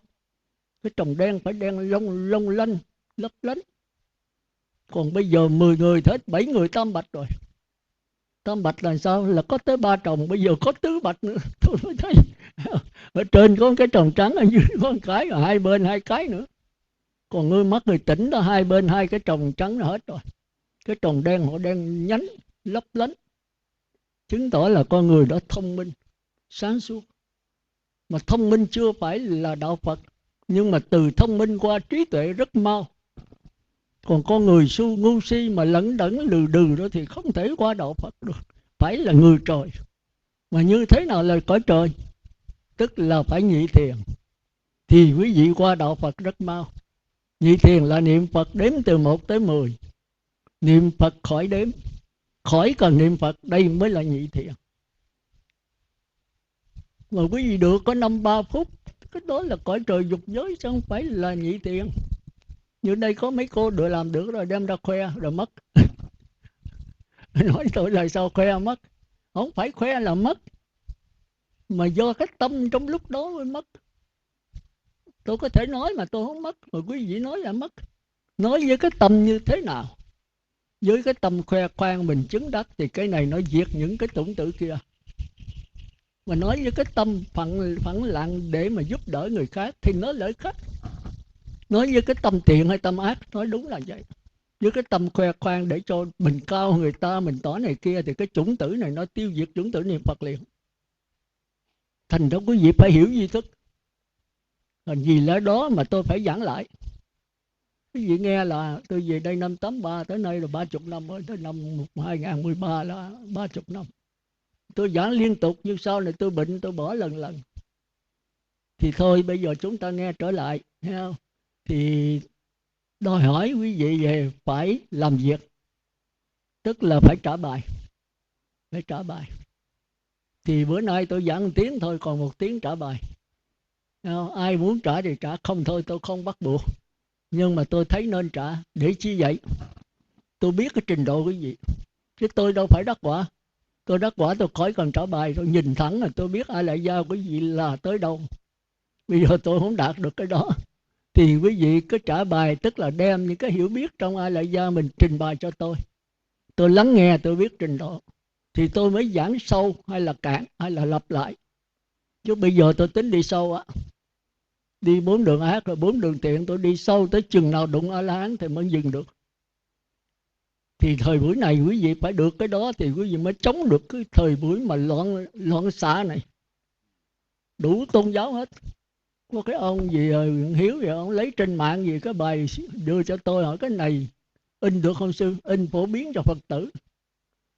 Cái tròng đen phải đen long lanh, lấp lánh. Còn bây giờ 10 người hết 7 người tam bạch rồi. Tam bạch là sao? Là có tới 3 tròng, bây giờ có tứ bạch nữa. Tôi mới thấy ở trên có cái tròng trắng, ở dưới có một cái, ở hai bên 2 cái nữa. Còn người mắt người tỉnh đó, hai bên 2 cái tròng trắng là hết rồi. Cái tròng đen họ đen nhánh, lấp lánh. Chứng tỏ là con người đó thông minh, sáng suốt. Mà thông minh chưa phải là đạo Phật, nhưng mà từ thông minh qua trí tuệ rất mau. Còn con người ngu si mà lẫn đẫn lừ đừ đó thì không thể qua đạo Phật được. Phải là người trời. Mà như thế nào là cõi trời? Tức là phải nhị thiền. Thì quý vị qua đạo Phật rất mau. Nhị thiền là niệm Phật đếm từ 1 tới 10. Niệm Phật khỏi đếm, khỏi cần niệm Phật, đây mới là nhị thiền. Mà quý vị được có 5-3 phút, cái đó là cõi trời dục giới, chứ không phải là nhị thiền. Như đây có mấy cô được làm được rồi đem ra khoe rồi mất. Nói tôi là sao khoe mất? Không phải khoe là mất, mà do cái tâm trong lúc đó mới mất. Tôi có thể nói mà tôi không mất, mà quý vị nói là mất. Nói với cái tâm như thế nào? Với cái tâm khoe khoang mình chứng đắc thì cái này nó diệt những cái chủng tử kia. Mà nói với cái tâm phẳng lặng để mà giúp đỡ người khác thì nó lợi khác. Nói với cái tâm thiện hay tâm ác, nói đúng là vậy. Với cái tâm khoe khoang để cho mình cao người ta, mình tỏ này kia, thì cái chủng tử này nó tiêu diệt chủng tử niệm Phật liền. Thành ra quý vị phải hiểu duy thức. Vì lẽ đó mà tôi phải giảng lại. Quý vị nghe là tôi về đây năm 83, tới nay là 30 năm rồi, tới năm 2013 là 30 năm. Tôi giảng liên tục, nhưng sau này tôi bệnh, tôi bỏ lần. Thì thôi bây giờ chúng ta nghe trở lại, thấy không? Thì đòi hỏi quý vị về phải làm việc, tức là phải trả bài. Phải trả bài. Thì bữa nay tôi giảng 1 tiếng thôi, còn 1 tiếng trả bài. Ai muốn trả thì trả, không thôi tôi không bắt buộc. Nhưng mà tôi thấy nên trả. Để chi vậy? Tôi biết cái trình độ quý vị, chứ tôi đâu phải đắc quả. Tôi đắc quả tôi khỏi cần trả bài. Tôi nhìn thẳng là tôi biết ai lại giao quý vị là tới đâu. Bây giờ tôi không đạt được cái đó, thì quý vị cứ trả bài, tức là đem những cái hiểu biết trong ai lại gia mình trình bày cho tôi. Tôi lắng nghe, tôi biết trình độ, thì tôi mới giảng sâu hay là cạn hay là lặp lại. Chứ bây giờ tôi tính đi sâu á, đi 4 đường ác rồi 4 đường tiện, tôi đi sâu tới chừng nào đụng A-la-hán thì mới dừng được. Thì thời buổi này quý vị phải được cái đó thì quý vị mới chống được cái thời buổi mà loạn xạ này. Đủ tôn giáo hết. Có cái ông gì Hiếu vậy, ông lấy trên mạng gì cái bài đưa cho tôi, hỏi cái này in được không sư, in phổ biến cho Phật tử.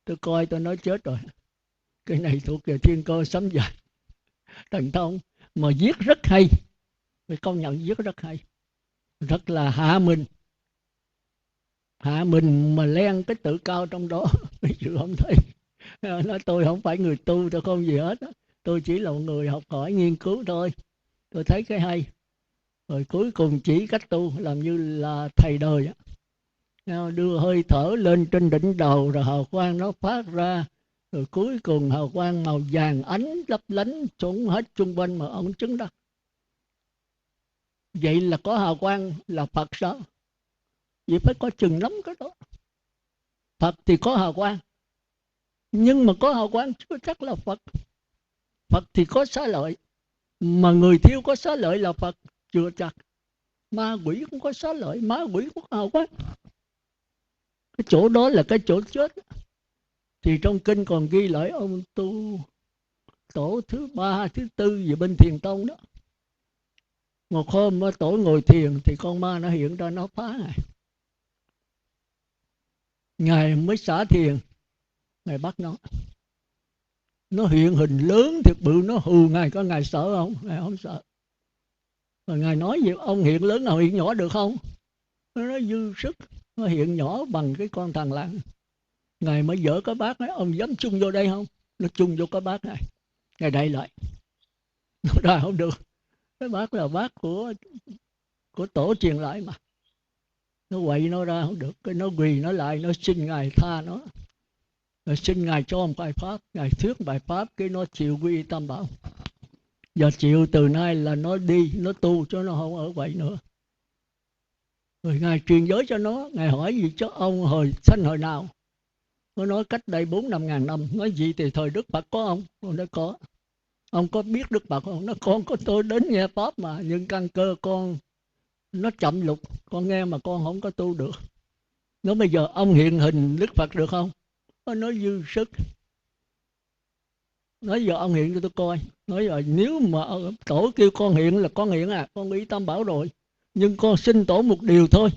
Tôi coi tôi nói chết rồi, cái này thuộc về thiên cơ sấm dậy thần thông, mà viết rất hay, phải công nhận viết rất hay, rất là hạ mình mà len cái tự cao trong đó. Ví dụ không thấy, nói tôi không phải người tu, tôi không gì hết, tôi chỉ là một người học hỏi nghiên cứu thôi, tôi thấy cái hay, rồi cuối cùng chỉ cách tu làm như là thầy đời, đưa hơi thở lên trên đỉnh đầu rồi hào quang nó phát ra, rồi cuối cùng hào quang màu vàng ánh lấp lánh xuống hết chung quanh mà ông chứng đắc. Vậy là có hào quang là Phật sao? Vậy phải có chừng lắm cái đó. Phật thì có hào quang, nhưng mà có hào quang chưa chắc là Phật. Phật thì có xá lợi, mà người thiếu có xá lợi là Phật chưa chắc. Ma quỷ cũng có xá lợi, ma quỷ cũng có hào quang. Cái chỗ đó là cái chỗ chết. Thì trong kinh còn ghi lại ông tu tổ thứ 3, thứ 4 gì bên Thiền Tông đó. Một hôm tổ ngồi thiền thì con ma nó hiện ra, nó phá Ngài. Ngài mới xả thiền, Ngài bắt nó hiện hình lớn thiệt bự, nó hù Ngài. Có Ngài sợ không? Ngài không sợ. Rồi Ngài nói gì, ông hiện lớn nào hiện nhỏ được không? Nó nói dư sức, nó hiện nhỏ bằng cái con thằn lằn. Ngài mới dỡ cái bát nói, ông dám chung vô đây không? Nó chung vô cái bát này, Ngài đậy lại. Nó ra không được, cái bát là bát của tổ truyền lại mà. Nó quậy nó ra không được, cái nó quỳ nó lại, nó xin Ngài tha nó, rồi xin Ngài cho một bài pháp. Ngài thuyết bài pháp, cái nó chịu quy y Tam Bảo. Giờ chịu từ nay là nó đi, nó tu cho nó không ở vậy nữa. Rồi Ngài truyền giới cho nó. Ngài hỏi gì cho ông hồi sanh hồi nào? Nó nói cách đây 4-5 ngàn năm. Nói gì thì thời Đức Phật có ông? Ông nói có. Ông có biết Đức Phật không? Nó con có tôi đến nghe pháp mà, nhưng căn cơ con nó chậm lục, con nghe mà con không có tu được. Nói bây giờ ông hiện hình Đức Phật được không? Nó nói dư sức. Nói giờ ông hiện cho tôi coi. Nói rồi nếu mà tổ kêu con hiện là con hiện à, con ý Tam Bảo rồi. Nhưng con xin tổ một điều thôi,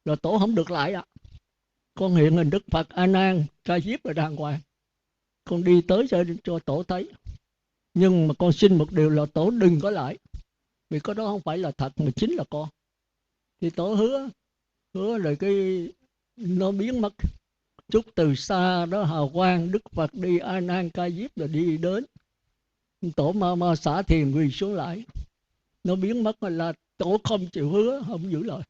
là tổ không được lại à. Con hiện hình Đức Phật A Nan Ca Diếp là đàng hoàng, con đi tới cho tổ thấy. Nhưng mà con xin một điều là tổ đừng có lại, vì cái đó không phải là thật mà chính là con. Thì tổ hứa rồi cái nó biến mất. Chút từ xa đó hào quang Đức Phật đi A Nan Ca Diếp là đi đến. Tổ ma xả thiền quỳ xuống lại, nó biến mất là tổ không chịu hứa, không giữ lời.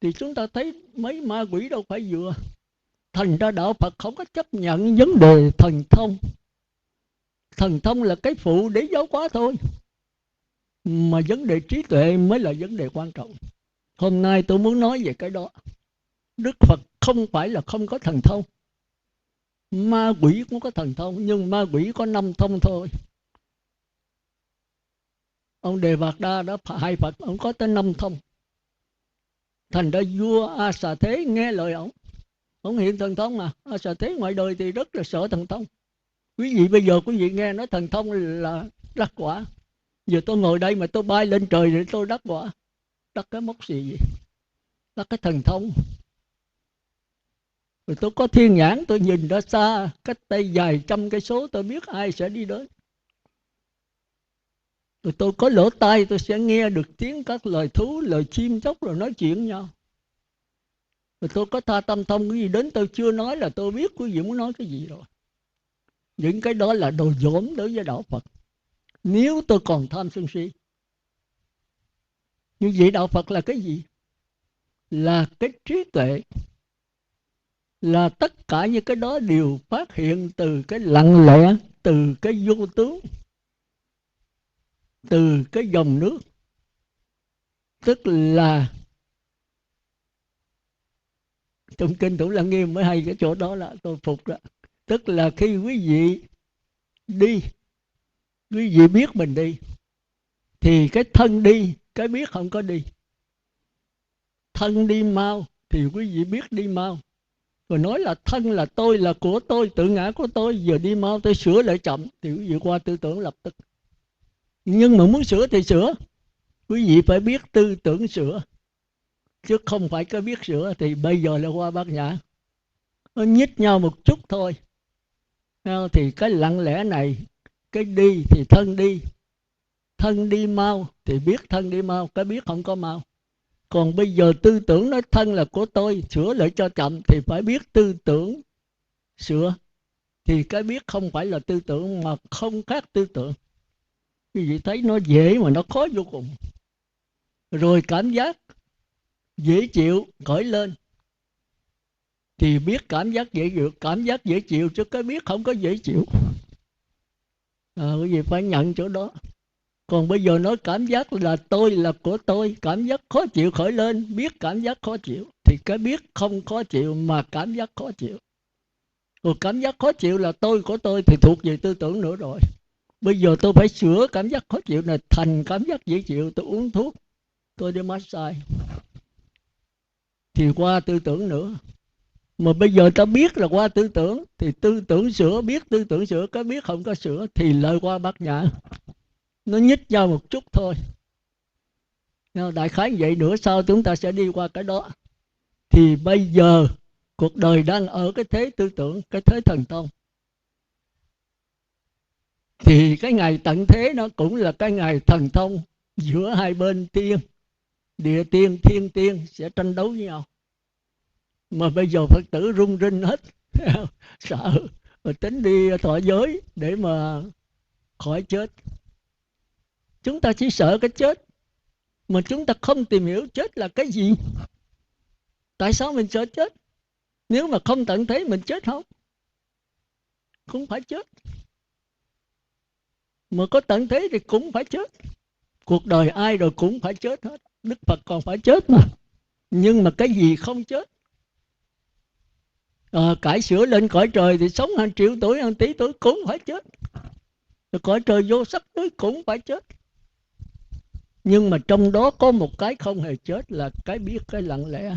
Thì chúng ta thấy mấy ma quỷ đâu phải vừa. Thành ra đạo Phật không có chấp nhận vấn đề thần thông. Thần thông là cái phụ để giáo hóa thôi, mà vấn đề trí tuệ mới là vấn đề quan trọng. Hôm nay tôi muốn nói về cái đó. Đức Phật không phải là không có thần thông. Ma quỷ cũng có thần thông, nhưng ma quỷ có 5 thông thôi. Ông Đề Vạt Đa đó, hai Phật, ông có tới 5 thông. Thành ra vua A Xà Thế nghe lời ông hiện thần thông mà. A Xà Thế ngoài đời thì rất là sợ thần thông. Quý vị bây giờ quý vị nghe nói thần thông là đắc quả. Giờ tôi ngồi đây mà tôi bay lên trời thì tôi đắc quả. Đắc cái mốc gì vậy? Đắc cái thần thông. Rồi tôi có thiên nhãn, tôi nhìn ra xa, cách đây vài trăm cây số, tôi biết ai sẽ đi đến. Rồi tôi có lỗ tai, tôi sẽ nghe được tiếng các loài thú, lời chim chóc rồi nói chuyện nhau. Rồi tôi có tha tâm thông, cái gì đến tôi chưa nói là tôi biết quý vị muốn nói cái gì rồi. Những cái đó là đồ dỗm đối với đạo Phật. Nếu tôi còn tham sân si. Như vậy đạo Phật là cái gì? Là cái trí tuệ. Là tất cả những cái đó đều phát hiện từ cái lặng lẽ, từ cái vô tướng, từ cái dòng nước. Tức là trong kinh Thủ Lăng Nghiêm mới hay cái chỗ đó là tôi phục đó. Tức là khi quý vị đi, quý vị biết mình đi, thì cái thân đi, cái biết không có đi. Thân đi mau thì quý vị biết đi mau. Rồi nói là thân là tôi, là của tôi, tự ngã của tôi, giờ đi mau tôi sửa lại chậm, thì quý vị qua tư tưởng lập tức. Nhưng mà muốn sửa thì sửa. Quý vị phải biết tư tưởng sửa, chứ không phải có biết sửa thì bây giờ là qua Bát Nhã. Nó nhích nhau một chút thôi. Thì cái lặng lẽ này, cái đi thì thân đi mau thì biết thân đi mau, cái biết không có mau. Còn bây giờ tư tưởng nói thân là của tôi, sửa lại cho chậm thì phải biết tư tưởng sửa. Thì cái biết không phải là tư tưởng mà không khác tư tưởng. Quý vị thấy nó dễ mà nó khó vô cùng. Rồi cảm giác dễ chịu khởi lên thì biết cảm giác dễ chịu, cảm giác dễ chịu chứ cái biết không có dễ chịu. Quý vị phải nhận chỗ đó. Còn bây giờ nói cảm giác là tôi là của tôi, cảm giác khó chịu khởi lên, biết cảm giác khó chịu thì cái biết không khó chịu mà cảm giác khó chịu. Rồi cảm giác khó chịu là tôi của tôi thì thuộc về tư tưởng nữa rồi. Bây giờ tôi phải sửa cảm giác khó chịu này thành cảm giác dễ chịu. Tôi uống thuốc, tôi đi massage thì qua tư tưởng nữa. Mà bây giờ ta biết là qua tư tưởng thì tư tưởng sửa, biết tư tưởng sửa, cái biết không có sửa thì lợi qua Bát Nhã. Nó nhích nhau một chút thôi. Đại khái vậy, nữa sau chúng ta sẽ đi qua cái đó. Thì bây giờ cuộc đời đang ở cái thế tư tưởng, cái thế thần thông. Thì cái ngày tận thế nó cũng là cái ngày thần thông giữa hai bên tiên, địa tiên, thiên tiên sẽ tranh đấu với nhau. Mà bây giờ Phật tử run rinh hết, sợ, rồi tính đi thọ giới để mà khỏi chết. Chúng ta chỉ sợ cái chết, mà chúng ta không tìm hiểu chết là cái gì. Tại sao mình sợ chết? Nếu mà không tận thế mình chết không? Cũng phải chết. Mà có tận thế thì cũng phải chết. Cuộc đời ai rồi cũng phải chết hết. Đức Phật còn phải chết mà. Nhưng mà cái gì không chết? Cải sửa lên cõi trời thì sống hàng triệu tuổi, hàng tỷ tuổi cũng phải chết. Rồi cõi trời vô sắc núi cũng phải chết. Nhưng mà trong đó có một cái không hề chết là cái biết, cái lặng lẽ.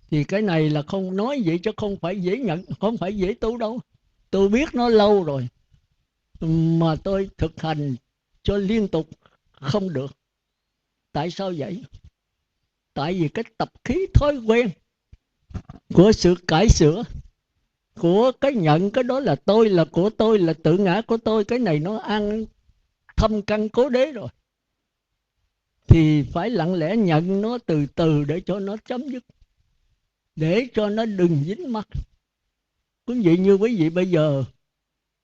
Thì cái này là không nói vậy chứ không phải dễ nhận, không phải dễ tu đâu. Tôi biết nó lâu rồi, mà tôi thực hành cho liên tục không được. Tại sao vậy? Tại vì cái tập khí thói quen của sự cải sửa, của cái nhận cái đó là tôi, là của tôi, là tự ngã của tôi, cái này nó ăn thâm căn cố đế rồi. Thì phải lặng lẽ nhận nó từ từ để cho nó chấm dứt, để cho nó đừng dính mắc. Quý vị như quý vị bây giờ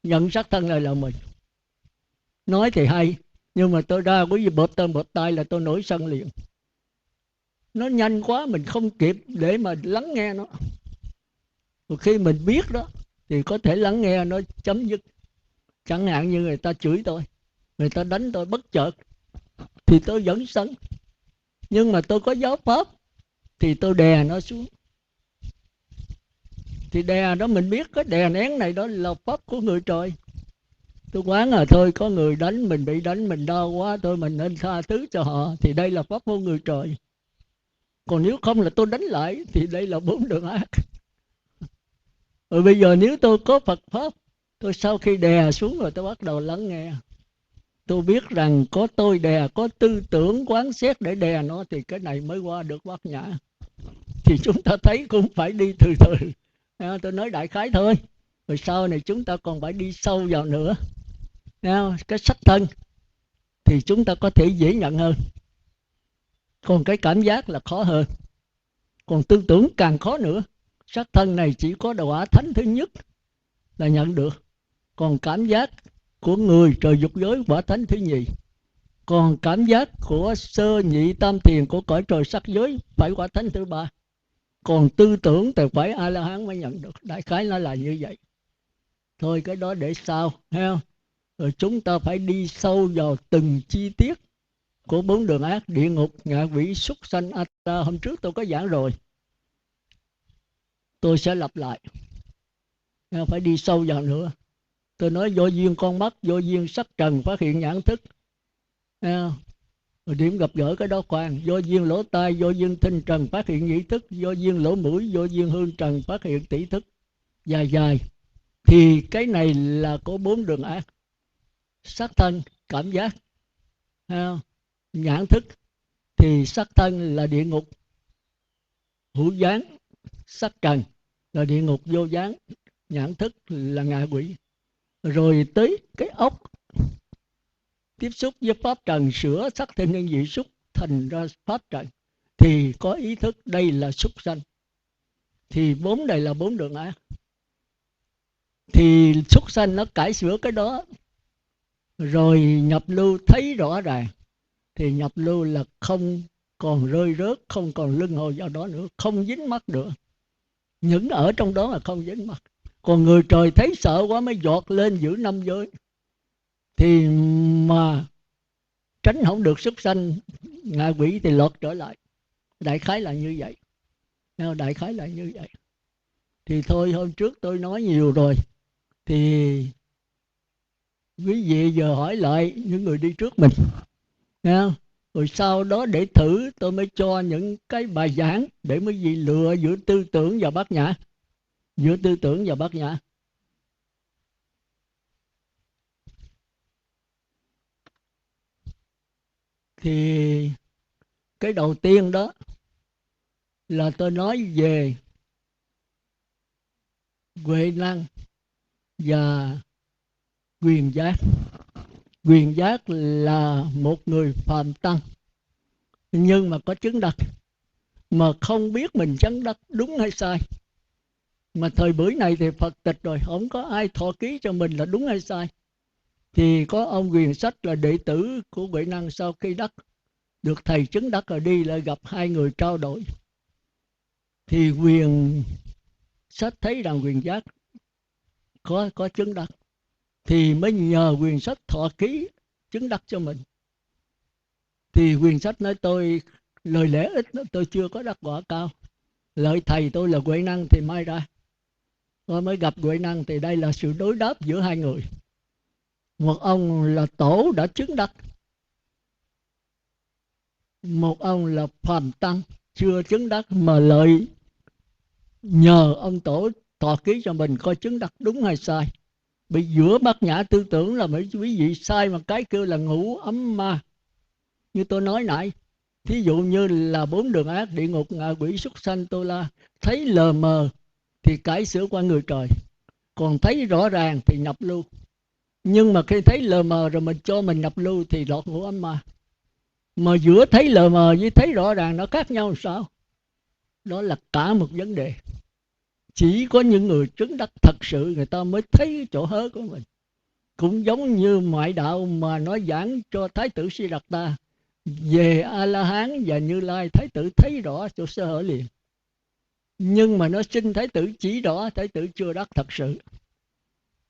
nhận xác thân này là mình. Nói thì hay, nhưng mà tôi ra quý vị bợp tên bợp tay là tôi nổi sân liền. Nó nhanh quá mình không kịp để mà lắng nghe nó. Rồi khi mình biết đó thì có thể lắng nghe nó chấm dứt. Chẳng hạn như người ta chửi tôi, người ta đánh tôi bất chợt thì tôi vẫn sân. Nhưng mà tôi có giáo pháp thì tôi đè nó xuống. Thì đè đó mình biết cái đè nén này đó là pháp của người trời. Tôi quán thôi, có người đánh mình, bị đánh mình đau quá, mình nên tha thứ cho họ. Thì đây là pháp của người trời. Còn nếu không là tôi đánh lại thì đây là bốn đường ác. Rồi bây giờ nếu tôi có Phật pháp, tôi sau khi đè xuống rồi tôi bắt đầu lắng nghe. Tôi biết rằng có tôi đè, có tư tưởng quán xét để đè nó thì cái này mới qua được Bát Nhã. Thì chúng ta thấy cũng phải đi từ từ. Tôi nói đại khái thôi. Rồi sau này chúng ta còn phải đi sâu vào nữa. Cái sắc thân thì chúng ta có thể dễ nhận hơn. Còn cái cảm giác là khó hơn. Còn tư tưởng càng khó nữa. Sắc thân này chỉ có quả thánh thứ nhất là nhận được. Còn cảm giác của người trời dục giới quả thánh thứ nhì. Còn cảm giác của sơ nhị tam thiền của cõi trời sắc giới phải quả thánh thứ ba. Còn tư tưởng thì phải A-la-hán mới nhận được. Đại khái nó là như vậy. Thôi cái đó để sau. Thấy không? Rồi chúng ta phải đi sâu vào từng chi tiết của bốn đường ác, địa ngục, ngạ quỷ, súc sanh, Atha. Hôm trước tôi có giảng rồi. Tôi sẽ lặp lại. Phải đi sâu vào nữa. Tôi nói do duyên con mắt, do duyên sắc trần phát hiện nhãn thức. Rồi điểm gặp gỡ cái đó khoan. Do duyên lỗ tai, do duyên thính trần phát hiện nhĩ thức. Do duyên lỗ mũi, do duyên hương trần phát hiện tỷ thức. Dài dài. Thì cái này là có bốn đường ác. Sắc thân cảm giác, nhãn thức, thì sắc thân là địa ngục hữu gián, sắc trần là địa ngục vô gián, nhãn thức là ngạ quỷ. Rồi tới cái ốc tiếp xúc với pháp trần, sửa sắc thân nhân vị xúc thành ra pháp trần, thì có ý thức đây là súc sanh. Thì bốn này là bốn đường ác. Thì súc sanh nó cải sửa cái đó, rồi nhập lưu thấy rõ ràng, thì nhập lưu là không còn rơi rớt, không còn luân hồi vào đó nữa, không dính mắc nữa. Những ở trong đó là không dính mắc. Còn người trời thấy sợ quá mới giọt lên giữ năm giới, thì mà tránh không được súc sanh ngạ quỷ thì lọt trở lại. Đại khái là như vậy. Đại khái là như vậy. Thì thôi, hôm trước tôi nói nhiều rồi, thì quý vị giờ hỏi lại những người đi trước mình, nghe. Rồi sau đó để thử tôi mới cho những cái bài giảng để mấy vị lựa giữa tư tưởng và bát nhã. Giữa tư tưởng và bát nhã. Thì cái đầu tiên đó là tôi nói về huệ năng và quyền giác. Quyền giác là một người phàm tăng, nhưng mà có chứng đắc, mà không biết mình chứng đắc đúng hay sai. Mà thời buổi này thì Phật tịch rồi, không có ai thọ ký cho mình là đúng hay sai. Thì có ông Quyền Sách là đệ tử của Huệ Năng, sau khi đắc được thầy chứng đắc rồi đi lại gặp hai người trao đổi. Thì Quyền Sách thấy rằng Quyền Giác có chứng đắc, thì mới nhờ Quyền Sách thọ ký chứng đắc cho mình. Thì Quyền Sách nói tôi lời lẽ ít, tôi chưa có đắc quả cao, lợi thầy tôi là Huệ Năng thì mai ra. Tôi mới gặp Huệ Năng, thì đây là sự đối đáp giữa hai người. Một ông là tổ đã chứng đắc, một ông là phàm tăng chưa chứng đắc, mà lợi nhờ ông tổ thọ ký cho mình coi chứng đắc đúng hay sai. Bị giữa bát nhã tư tưởng là mấy quý vị sai mà cái kêu là ngũ ấm ma. Như tôi nói nãy, thí dụ như là bốn đường ác, địa ngục, ngạ quỷ, súc sanh, tô la, thấy lờ mờ thì cải sửa qua người trời, còn thấy rõ ràng thì nhập lưu. Nhưng mà khi thấy lờ mờ rồi mình cho mình nhập lưu thì lọt ngũ ấm ma. Mà giữa thấy lờ mờ với thấy rõ ràng nó khác nhau sao? Đó là cả một vấn đề. Chỉ có những người chứng đắc thật sự người ta mới thấy chỗ hớ của mình. Cũng giống như ngoại đạo mà nói giảng cho Thái tử Siddhartha về A-la-hán và Như Lai, Thái tử thấy rõ chỗ sơ hở liền. Nhưng mà nó xin Thái tử chỉ rõ, Thái tử chưa đắc thật sự.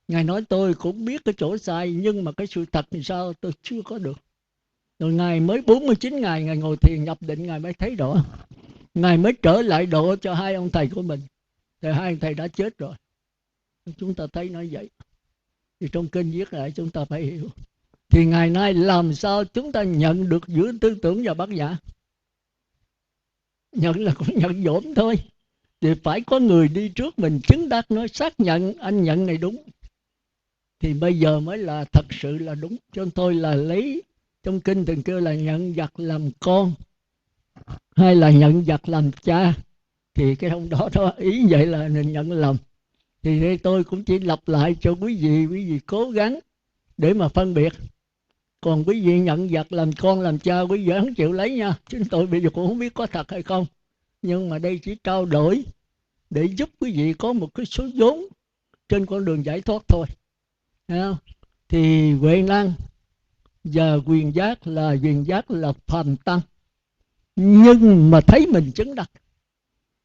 Ngài nói tôi cũng biết cái chỗ sai, nhưng mà cái sự thật thì sao tôi chưa có được. Rồi Ngài mới 49 ngày Ngài ngồi thiền nhập định, Ngài mới thấy rõ. Ngài mới trở lại độ cho hai ông thầy của mình, thì hai ông thầy đã chết rồi. Chúng ta thấy nói vậy. Thì trong kinh viết lại chúng ta phải hiểu. Thì ngày nay làm sao chúng ta nhận được giữa tư tưởng và bát nhã? Nhận là cũng nhận dỗm thôi. Thì phải có người đi trước mình chứng đắc, nói xác nhận anh nhận này đúng, thì bây giờ mới là thật sự là đúng. Cho tôi là lấy trong kinh thường kêu là nhận vật làm con hay là nhận vật làm cha, thì cái ông đó ý vậy là mình nhận lầm. Thì đây tôi cũng chỉ lặp lại cho quý vị cố gắng để mà phân biệt. Còn quý vị nhận vật làm con làm cha, quý vị không chịu lấy nha, chứ tôi bây giờ cũng không biết có thật hay không. Nhưng mà đây chỉ trao đổi để giúp quý vị có một cái số vốn trên con đường giải thoát thôi. Thì Huệ Năng và quyền giác là phàm tăng, nhưng mà thấy mình chứng đắc,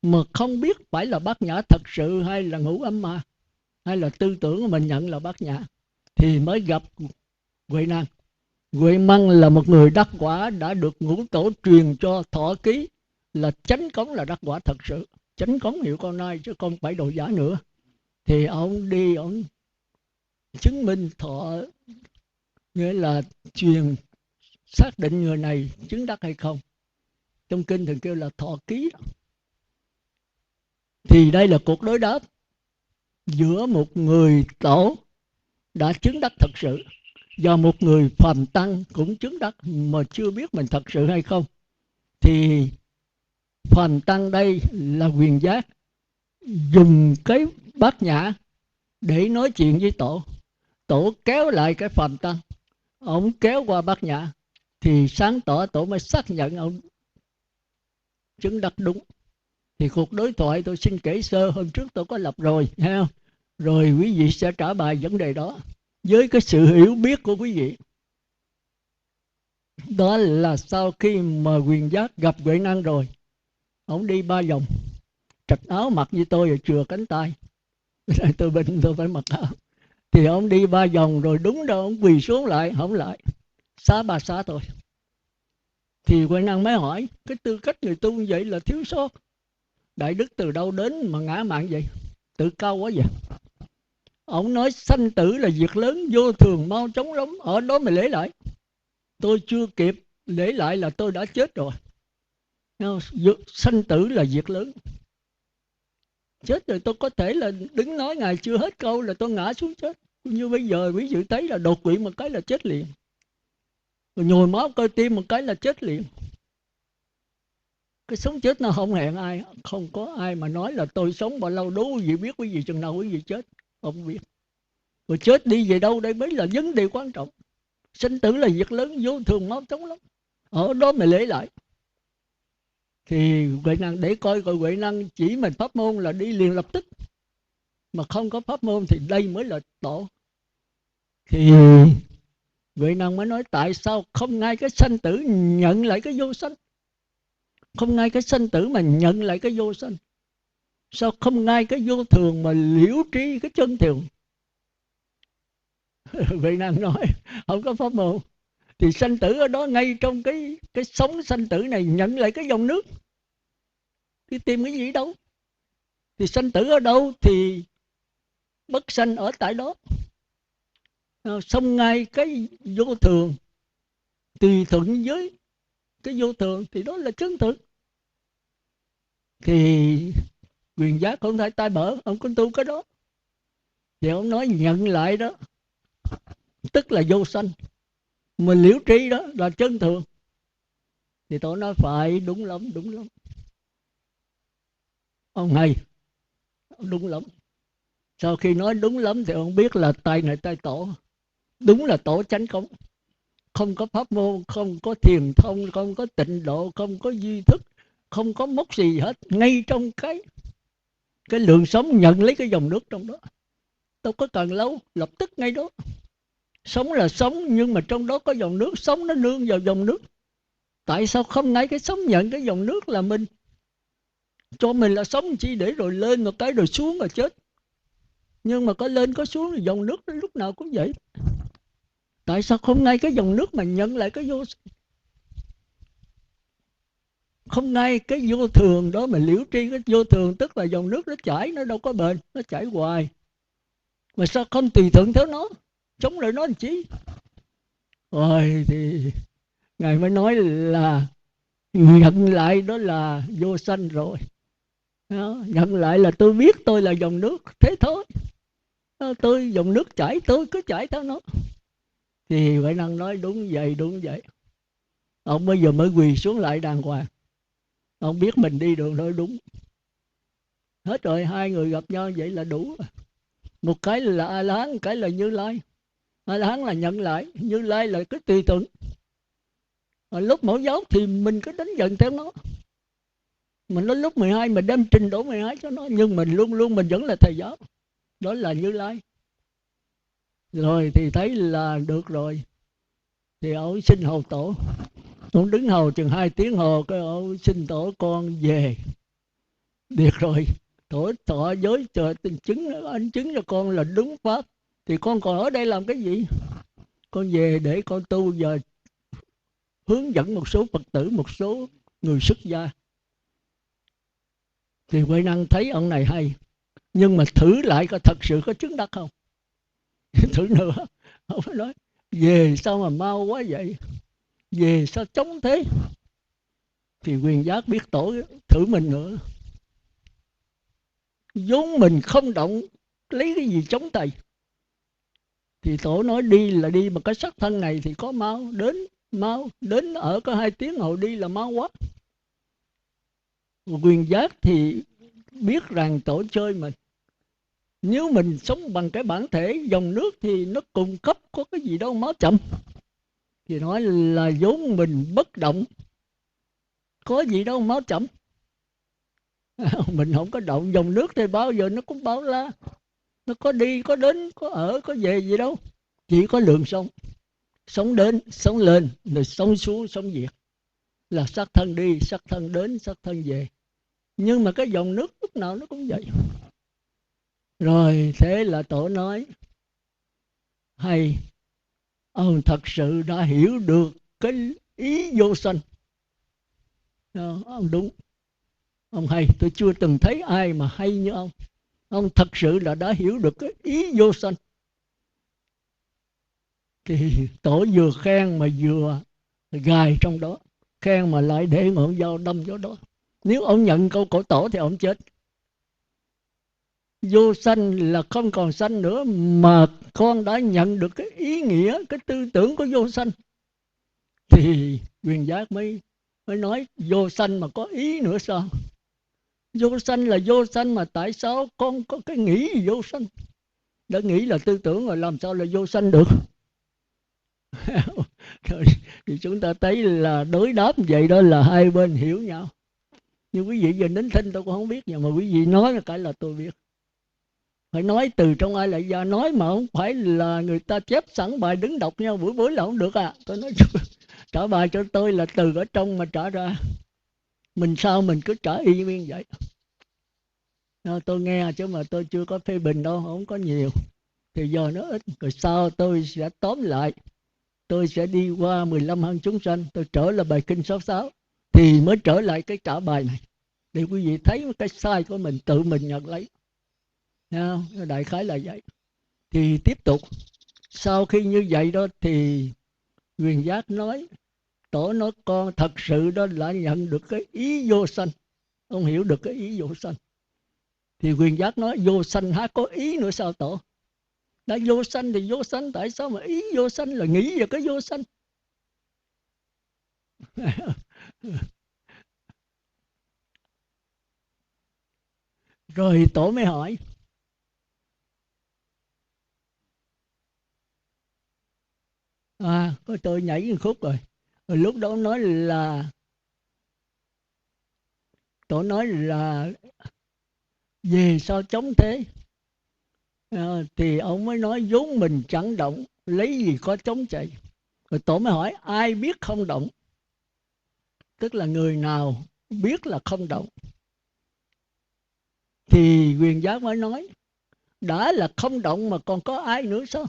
mà không biết phải là bát nhã thật sự hay là ngũ ấm ma, hay là tư tưởng của mình nhận là bát nhã, thì mới gặp Huệ Năng. Huệ Năng là một người đắc quả, đã được ngũ tổ truyền cho thọ ký là chánh cống là đắc quả thật sự. Chánh cống hiệu con nay chứ không phải đồ giả nữa. Thì ông đi ông chứng minh thọ, nghĩa là truyền xác định người này chứng đắc hay không. Trong kinh thường kêu là thọ ký. Thì đây là cuộc đối đáp giữa một người tổ đã chứng đắc thật sự do một người phàm tăng cũng chứng đắc mà chưa biết mình thật sự hay không. Thì phàm tăng đây là Quyền Giác dùng cái bát nhã để nói chuyện với tổ. Tổ kéo lại cái phàm tăng, ông kéo qua bát nhã, thì sáng tỏ tổ mới xác nhận ông chứng đắc đúng. Thì cuộc đối thoại tôi xin kể sơ, hôm trước tôi có lập rồi, thấy không? Rồi quý vị sẽ trả bài vấn đề đó với cái sự hiểu biết của quý vị. Đó là sau khi mà Quyền Giác gặp Huệ Năng rồi, ông đi 3 vòng, trạch áo mặc như tôi rồi chừa cánh tay. Tôi bệnh tôi phải mặc áo. Thì ông đi 3 vòng rồi đúng đâu ông quỳ xuống lại, không lại xá ba xá tôi. Thì Huệ Năng mới hỏi, cái tư cách người tu như vậy là thiếu sót. Đại đức từ đâu đến mà ngã mạn vậy, tự cao quá vậy. Ông nói sanh tử là việc lớn, vô thường mau chóng lắm, ở đó mày lễ lại. Tôi chưa kịp lễ lại là tôi đã chết rồi. Sanh tử là việc lớn, chết rồi tôi có thể là đứng nói ngài chưa hết câu là tôi ngã xuống chết. Như bây giờ quý vị thấy là đột quỵ một cái là chết liền, rồi nhồi máu cơ tim một cái là chết liền. Cái sống chết nó không hẹn ai, không có ai mà nói là tôi sống bao lâu. Đố quý vị biết quý vị chừng nào quý vị chết, không biết. Rồi chết đi về đâu đây mới là vấn đề quan trọng. Sinh tử là việc lớn, vô thường mau chóng lắm, ở đó mày lễ lại. Thì Huệ Năng để coi Huệ Năng chỉ mình pháp môn là đi liền lập tức, mà không có pháp môn thì đây mới là tổ. Thì Huệ Năng mới nói tại sao không ngay cái sanh tử nhận lại cái vô sanh, không ngay cái sanh tử mà nhận lại cái vô sanh. Sao không ngay cái vô thường mà liễu tri cái chân thường. Huệ Năng nói không có pháp môn. Thì sanh tử ở đó, ngay trong cái sống sanh tử này nhận lại cái dòng nước. Thì tìm cái gì đâu. Thì sanh tử ở đâu thì bất sanh ở tại đó. Xong ngay cái vô thường, tùy thuận với cái vô thường, thì đó là chân thực. Thì Quyền Giác không thể tay bở, ông có tu cái đó. Thì ông nói nhận lại đó tức là vô sanh, mình liễu tri đó là chân thường. Thì tôi nói phải, đúng lắm, đúng lắm. Ông hay, đúng lắm. Sau khi nói đúng lắm thì ông biết là tay này tay tổ. Đúng là tổ chánh công, không có pháp môn, không có thiền thông, không có tịnh độ, không có duy thức, không có mốc gì hết. Ngay trong cái lượng sống nhận lấy cái dòng nước trong đó. Đâu có cần lâu, lập tức ngay đó. Sống là sống, nhưng mà trong đó có dòng nước, sống nó nương vào dòng nước. Tại sao không ngay cái sống nhận cái dòng nước là mình? Cho mình là sống chi để rồi lên một cái rồi xuống rồi chết. Nhưng mà có lên có xuống thì dòng nước lúc nào cũng vậy. Tại sao không ngay cái dòng nước mà nhận lại cái vô, không ngay cái vô thường đó mà liễu tri cái vô thường, tức là dòng nước nó chảy, nó đâu có bền, nó chảy hoài. Mà sao không tùy thuận theo nó, chống lại nó làm chi? Rồi thì Ngài mới nói là nhận lại đó là vô sanh rồi. Đó, nhận lại là tôi biết tôi là dòng nước, thế thôi. Đó, tôi dòng nước chảy, tôi cứ chảy theo nó. Thì Huệ Năng nói đúng vậy, đúng vậy. Ông bây giờ mới quỳ xuống lại đàng hoàng. Ông biết mình đi đường nói đúng. Hết rồi, hai người gặp nhau vậy là đủ. Một cái là A-la-hán, một cái là Như Lai. A-la-hán là nhận lại, Như Lai là cái tùy thuận. Lúc mẫu giáo thì mình cứ đánh dần theo nó. Mình nói lúc 12 mình đem trình độ 12 cho nó, nhưng mình luôn luôn mình vẫn là thầy giáo. Đó là Như Lai. Rồi thì thấy là được rồi. Thì ông xin hầu tổ. Ông đứng hầu chừng 2 tiếng hồ, cái ông xin tổ con về. Được rồi, tổ tỏ giới chờ tình chứng, anh chứng cho con là đúng pháp. Thì con còn ở đây làm cái gì? Con về để con tu, giờ hướng dẫn một số Phật tử, một số người xuất gia. Thì Huệ Năng thấy ông này hay, nhưng mà thử lại coi thật sự có chứng đắc không. Thử nữa, ông phải nói về sao mà mau quá vậy, về sao chống thế. Thì Quyền Giác biết tổ thử mình nữa. vốn mình không động lấy cái gì chống thầy. Thì Tổ nói đi là đi, mà cái xác thân này thì có mau đến ở có 2 tiếng hồ đi là mau quá. Quyền giác thì biết rằng Tổ chơi mình. Nếu mình sống bằng cái bản thể dòng nước thì nó cung cấp có cái gì đâu máu chậm. Thì nói là vốn mình bất động, có gì đâu máu chậm. Mình không có động, dòng nước thì bao giờ nó cũng bao la. Nó có đi, có đến, có ở, có về gì đâu. Chỉ có lượng sống. Sống đến, sống lên, rồi sống xuống, sống diệt. Là xác thân đi, xác thân đến, xác thân về. Nhưng mà cái dòng nước lúc nào nó cũng vậy. Rồi thế là Tổ nói hay, ông thật sự đã hiểu được cái ý vô sanh. Ông đúng, ông hay, tôi chưa từng thấy ai mà hay như ông. Ông thật sự là đã hiểu được cái ý vô sanh. Thì Tổ vừa khen mà vừa gài trong đó, khen mà lại để ngọn dao đâm vô đó. Nếu ông nhận câu của Tổ thì ông chết. Vô sanh là không còn sanh nữa, mà con đã nhận được cái ý nghĩa, cái tư tưởng của vô sanh. Thì Quyền Giác mới nói vô sanh mà có ý nữa sao? Vô sanh là vô sanh, mà tại sao con có cái nghĩ gì vô sanh? Đã nghĩ là tư tưởng rồi, làm sao là vô sanh được? Thì chúng ta thấy là đối đáp vậy đó là hai bên hiểu nhau. Nhưng quý vị giờ nín thinh tôi cũng không biết, nhưng mà quý vị nói là cái là tôi biết. Phải nói từ trong ai lại ra, nói mà không phải là người ta chép sẵn bài đứng đọc nhau buổi là không được à. Tôi nói trả bài cho tôi là từ ở trong mà trả ra. Mình sao mình cứ trả y nguyên vậy. Tôi nghe chứ mà tôi chưa có phê bình đâu, không có nhiều. Thì giờ nó ít, rồi sau tôi sẽ tóm lại. Tôi sẽ đi qua 15 hăng chúng sanh, tôi trở lại bài kinh 66, thì mới trở lại cái trả bài này. Để quý vị thấy cái sai của mình, tự mình nhận lấy. Đại khái là vậy. Thì tiếp tục. Sau khi như vậy đó thì Quyền Giác nói, Tổ nói con thật sự đó là nhận được cái ý vô sanh. Ông hiểu được cái ý vô sanh. Thì Quyền Giác nói vô sanh há có ý nữa sao Tổ? Đã vô sanh thì vô sanh, tại sao mà ý vô sanh là nghĩ về cái vô sanh? Rồi Tổ mới hỏi, có tôi nhảy một khúc rồi. Rồi lúc đó nói là Tổ nói là về sao chống thế. Thì ông mới nói vốn mình chẳng động, lấy gì có chống chạy. Rồi Tổ mới hỏi ai biết không động? Tức là người nào biết là không động? Thì Quyền Giác mới nói đã là không động mà còn có ai nữa sao?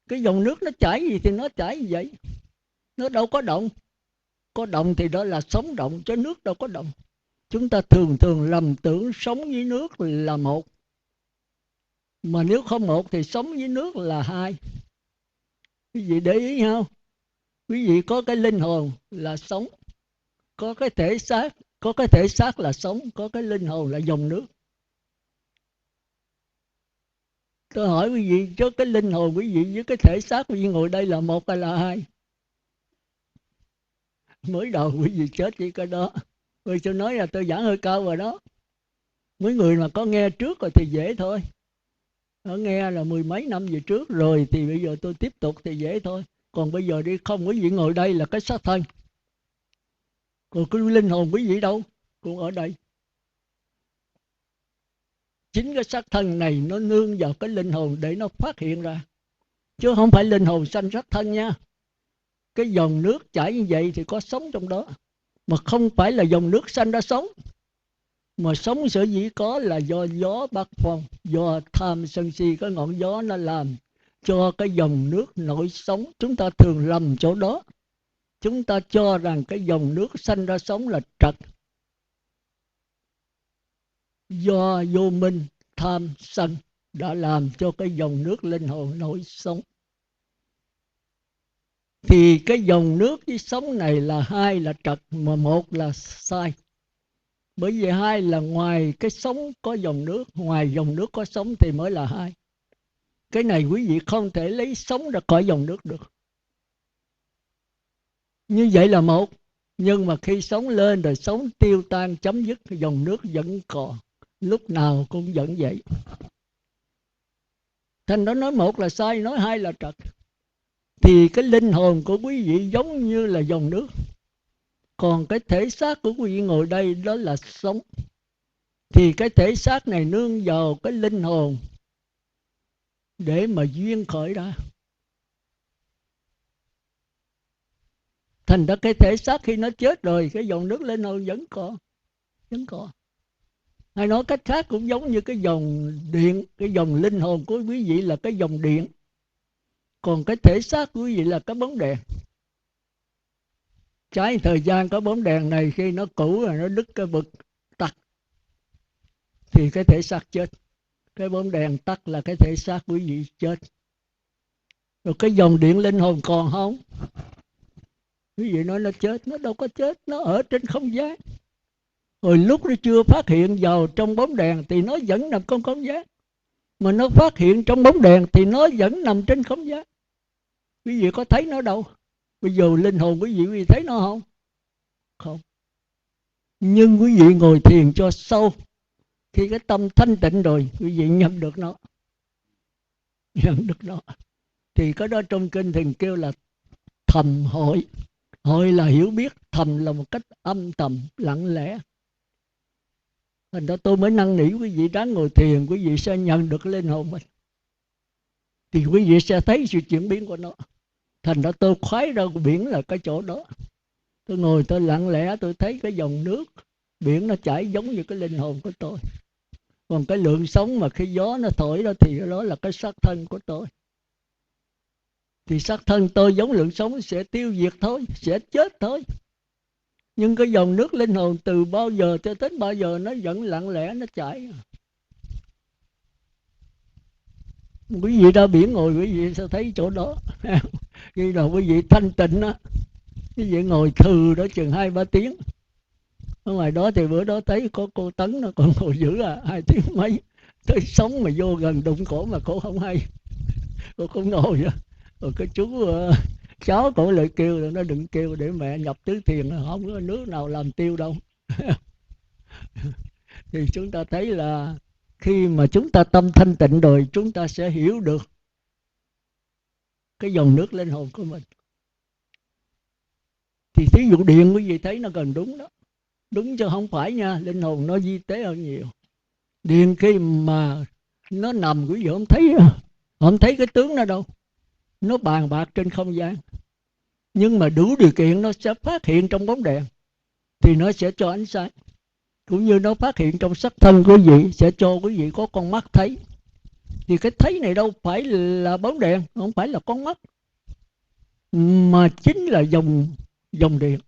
Cái dòng nước nó chảy gì thì nó chảy như vậy, nó đâu có động. Có động thì đó là sống động, chứ nước đâu có động. Chúng ta thường thường lầm tưởng sống với nước là một, mà nếu không một thì sống với nước là hai. Quý vị để ý không? Quý vị có cái linh hồn là sống, có cái thể xác, có cái thể xác là sống, có cái linh hồn là dòng nước. Tôi hỏi quý vị, cho cái linh hồn quý vị với cái thể xác quý vị ngồi đây là một hay là hai? Mới đầu quý vị chết chỉ cái đó. Vì tôi nói là tôi giảng hơi cao rồi đó. Mấy người mà có nghe trước rồi thì dễ thôi. Nó nghe là mười mấy năm về trước rồi thì bây giờ tôi tiếp tục thì dễ thôi. Còn bây giờ đi không, quý vị ngồi đây là cái xác thân. Còn cái linh hồn quý vị đâu? Cũng ở đây. Chính cái xác thân này nó nương vào cái linh hồn để nó phát hiện ra. Chứ không phải linh hồn sanh xác thân nha. Cái dòng nước chảy như vậy thì có sống trong đó. Mà không phải là dòng nước sanh ra sống. Mà sống sở dĩ có là do gió bắc phong, do tham sân si, cái ngọn gió nó làm cho cái dòng nước nổi sống. Chúng ta thường lầm chỗ đó. Chúng ta cho rằng cái dòng nước sanh ra sống là trật. Do vô minh, tham, sân đã làm cho cái dòng nước linh hồn nổi sống. Thì cái dòng nước với sống này là hai là trật, mà một là sai. Bởi vì hai là ngoài cái sống có dòng nước, ngoài dòng nước có sống thì mới là hai. cái này quý vị không thể lấy sống ra khỏi dòng nước được. Như vậy là một. Nhưng mà khi sống lên rồi sống tiêu tan chấm dứt, dòng nước vẫn còn, lúc nào cũng vẫn vậy. Thành đó nói một là sai, nói hai là trật. Thì cái linh hồn của quý vị giống như là dòng nước, còn cái thể xác của quý vị ngồi đây đó là sống. Thì cái thể xác này nương vào cái linh hồn để mà duyên khởi ra. Thành ra cái thể xác khi nó chết rồi, cái dòng nước linh hồn vẫn còn. Hay nói cách khác cũng giống như cái dòng điện, cái dòng linh hồn của quý vị là cái dòng điện, còn cái thể xác của quý vị là cái bóng đèn. Trái thời gian có bóng đèn này khi nó cũ rồi nó đứt cái bực tắt thì cái thể xác chết. Cái bóng đèn tắt là cái thể xác quý vị chết. Rồi cái dòng điện linh hồn còn không? Quý vị nói nó chết, nó đâu có chết, nó ở trên không gian. Hồi lúc nó chưa phát hiện vào trong bóng đèn thì nó vẫn nằm trong không gian. Mà nó phát hiện trong bóng đèn thì nó vẫn nằm trên không gian. Quý vị có thấy nó đâu? Bây giờ linh hồn quý vị thấy nó không? Không. Nhưng quý vị ngồi thiền cho sâu, khi cái tâm thanh tịnh rồi, quý vị nhận được nó. Nhận được nó. Thì cái đó trong kinh thiền kêu là thầm hội. Hội là hiểu biết, thầm là một cách âm thầm, lặng lẽ. Thành ra tôi mới năn nỉ quý vị ráng ngồi thiền, quý vị sẽ nhận được linh hồn mình. Thì quý vị sẽ thấy sự chuyển biến của nó. Thành ra tôi khoái ra biển là cái chỗ đó. Tôi ngồi tôi lặng lẽ, tôi thấy cái dòng nước biển nó chảy giống như cái linh hồn của tôi. Còn cái lượng sống mà khi gió nó thổi đó thì đó là cái xác thân của tôi. Thì xác thân tôi giống lượng sống sẽ tiêu diệt thôi, sẽ chết thôi. Nhưng cái dòng nước linh hồn từ bao giờ cho đến bao giờ nó vẫn lặng lẽ nó chảy. Quý vị ra biển ngồi quý vị sẽ thấy chỗ đó. Khi nào quý vị thanh tịnh á, quý vị ngồi thừ đó chừng 2-3 tiếng. Ở ngoài đó thì bữa đó thấy có cô Tấn nó còn ngồi giữ 2 tiếng mấy. Tới sống mà vô gần đụng cổ mà cổ không hay. Cô không ngồi đó. Rồi cái chú cháu cổ lại kêu là nó đừng kêu để mẹ nhập tứ thiền, không có nước nào làm tiêu đâu. Thì chúng ta thấy là khi mà chúng ta tâm thanh tịnh rồi, chúng ta sẽ hiểu được cái dòng nước linh hồn của mình. Thì thí dụ điện quý vị thấy nó gần đúng đó. Đúng chứ không phải nha, linh hồn nó vi tế hơn nhiều. Điện khi mà nó nằm quý vị không thấy cái tướng nó đâu. Nó bàn bạc trên không gian. Nhưng mà đủ điều kiện nó sẽ phát hiện trong bóng đèn, thì nó sẽ cho ánh sáng. Cũng như nó phát hiện trong sắc thân của quý vị, sẽ cho quý vị có con mắt thấy. Thì cái thấy này đâu phải là bóng đèn, không phải là con mắt, mà chính là dòng điện.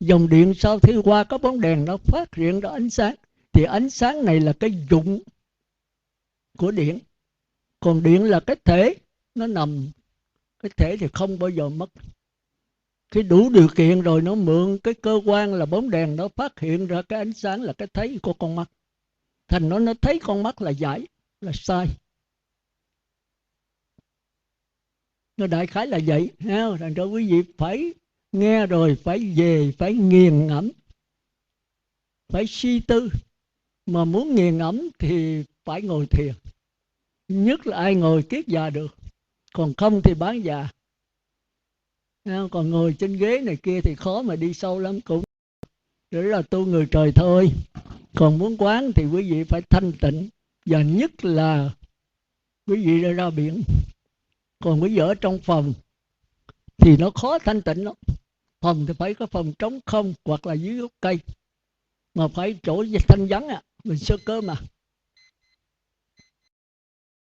Dòng điện sau khi qua có bóng đèn nó phát hiện ra ánh sáng. Thì ánh sáng này là cái dụng của điện. Còn điện là cái thể, nó nằm. Cái thể thì không bao giờ mất. Khi đủ điều kiện rồi nó mượn cái cơ quan là bóng đèn, nó phát hiện ra cái ánh sáng là cái thấy của con mắt. Thành nó thấy con mắt là giải, là sai. Nó đại khái là vậy. Thành ra quý vị phải nghe rồi phải về, phải nghiền ngẫm, phải suy tư. Mà muốn nghiền ngẫm thì phải ngồi thiền. Nhất là ai ngồi kiết già được. Còn không thì bán già. Còn ngồi trên ghế này kia thì khó mà đi sâu lắm. Cũng đó là tu người trời thôi. Còn muốn quán thì quý vị phải thanh tịnh. Và nhất là quý vị ra biển. Còn quý vị ở trong phòng thì nó khó thanh tịnh lắm. Phòng thì phải có phòng trống không, hoặc là dưới gốc cây. Mà phải chỗ thanh vắng mình sơ cơ mà.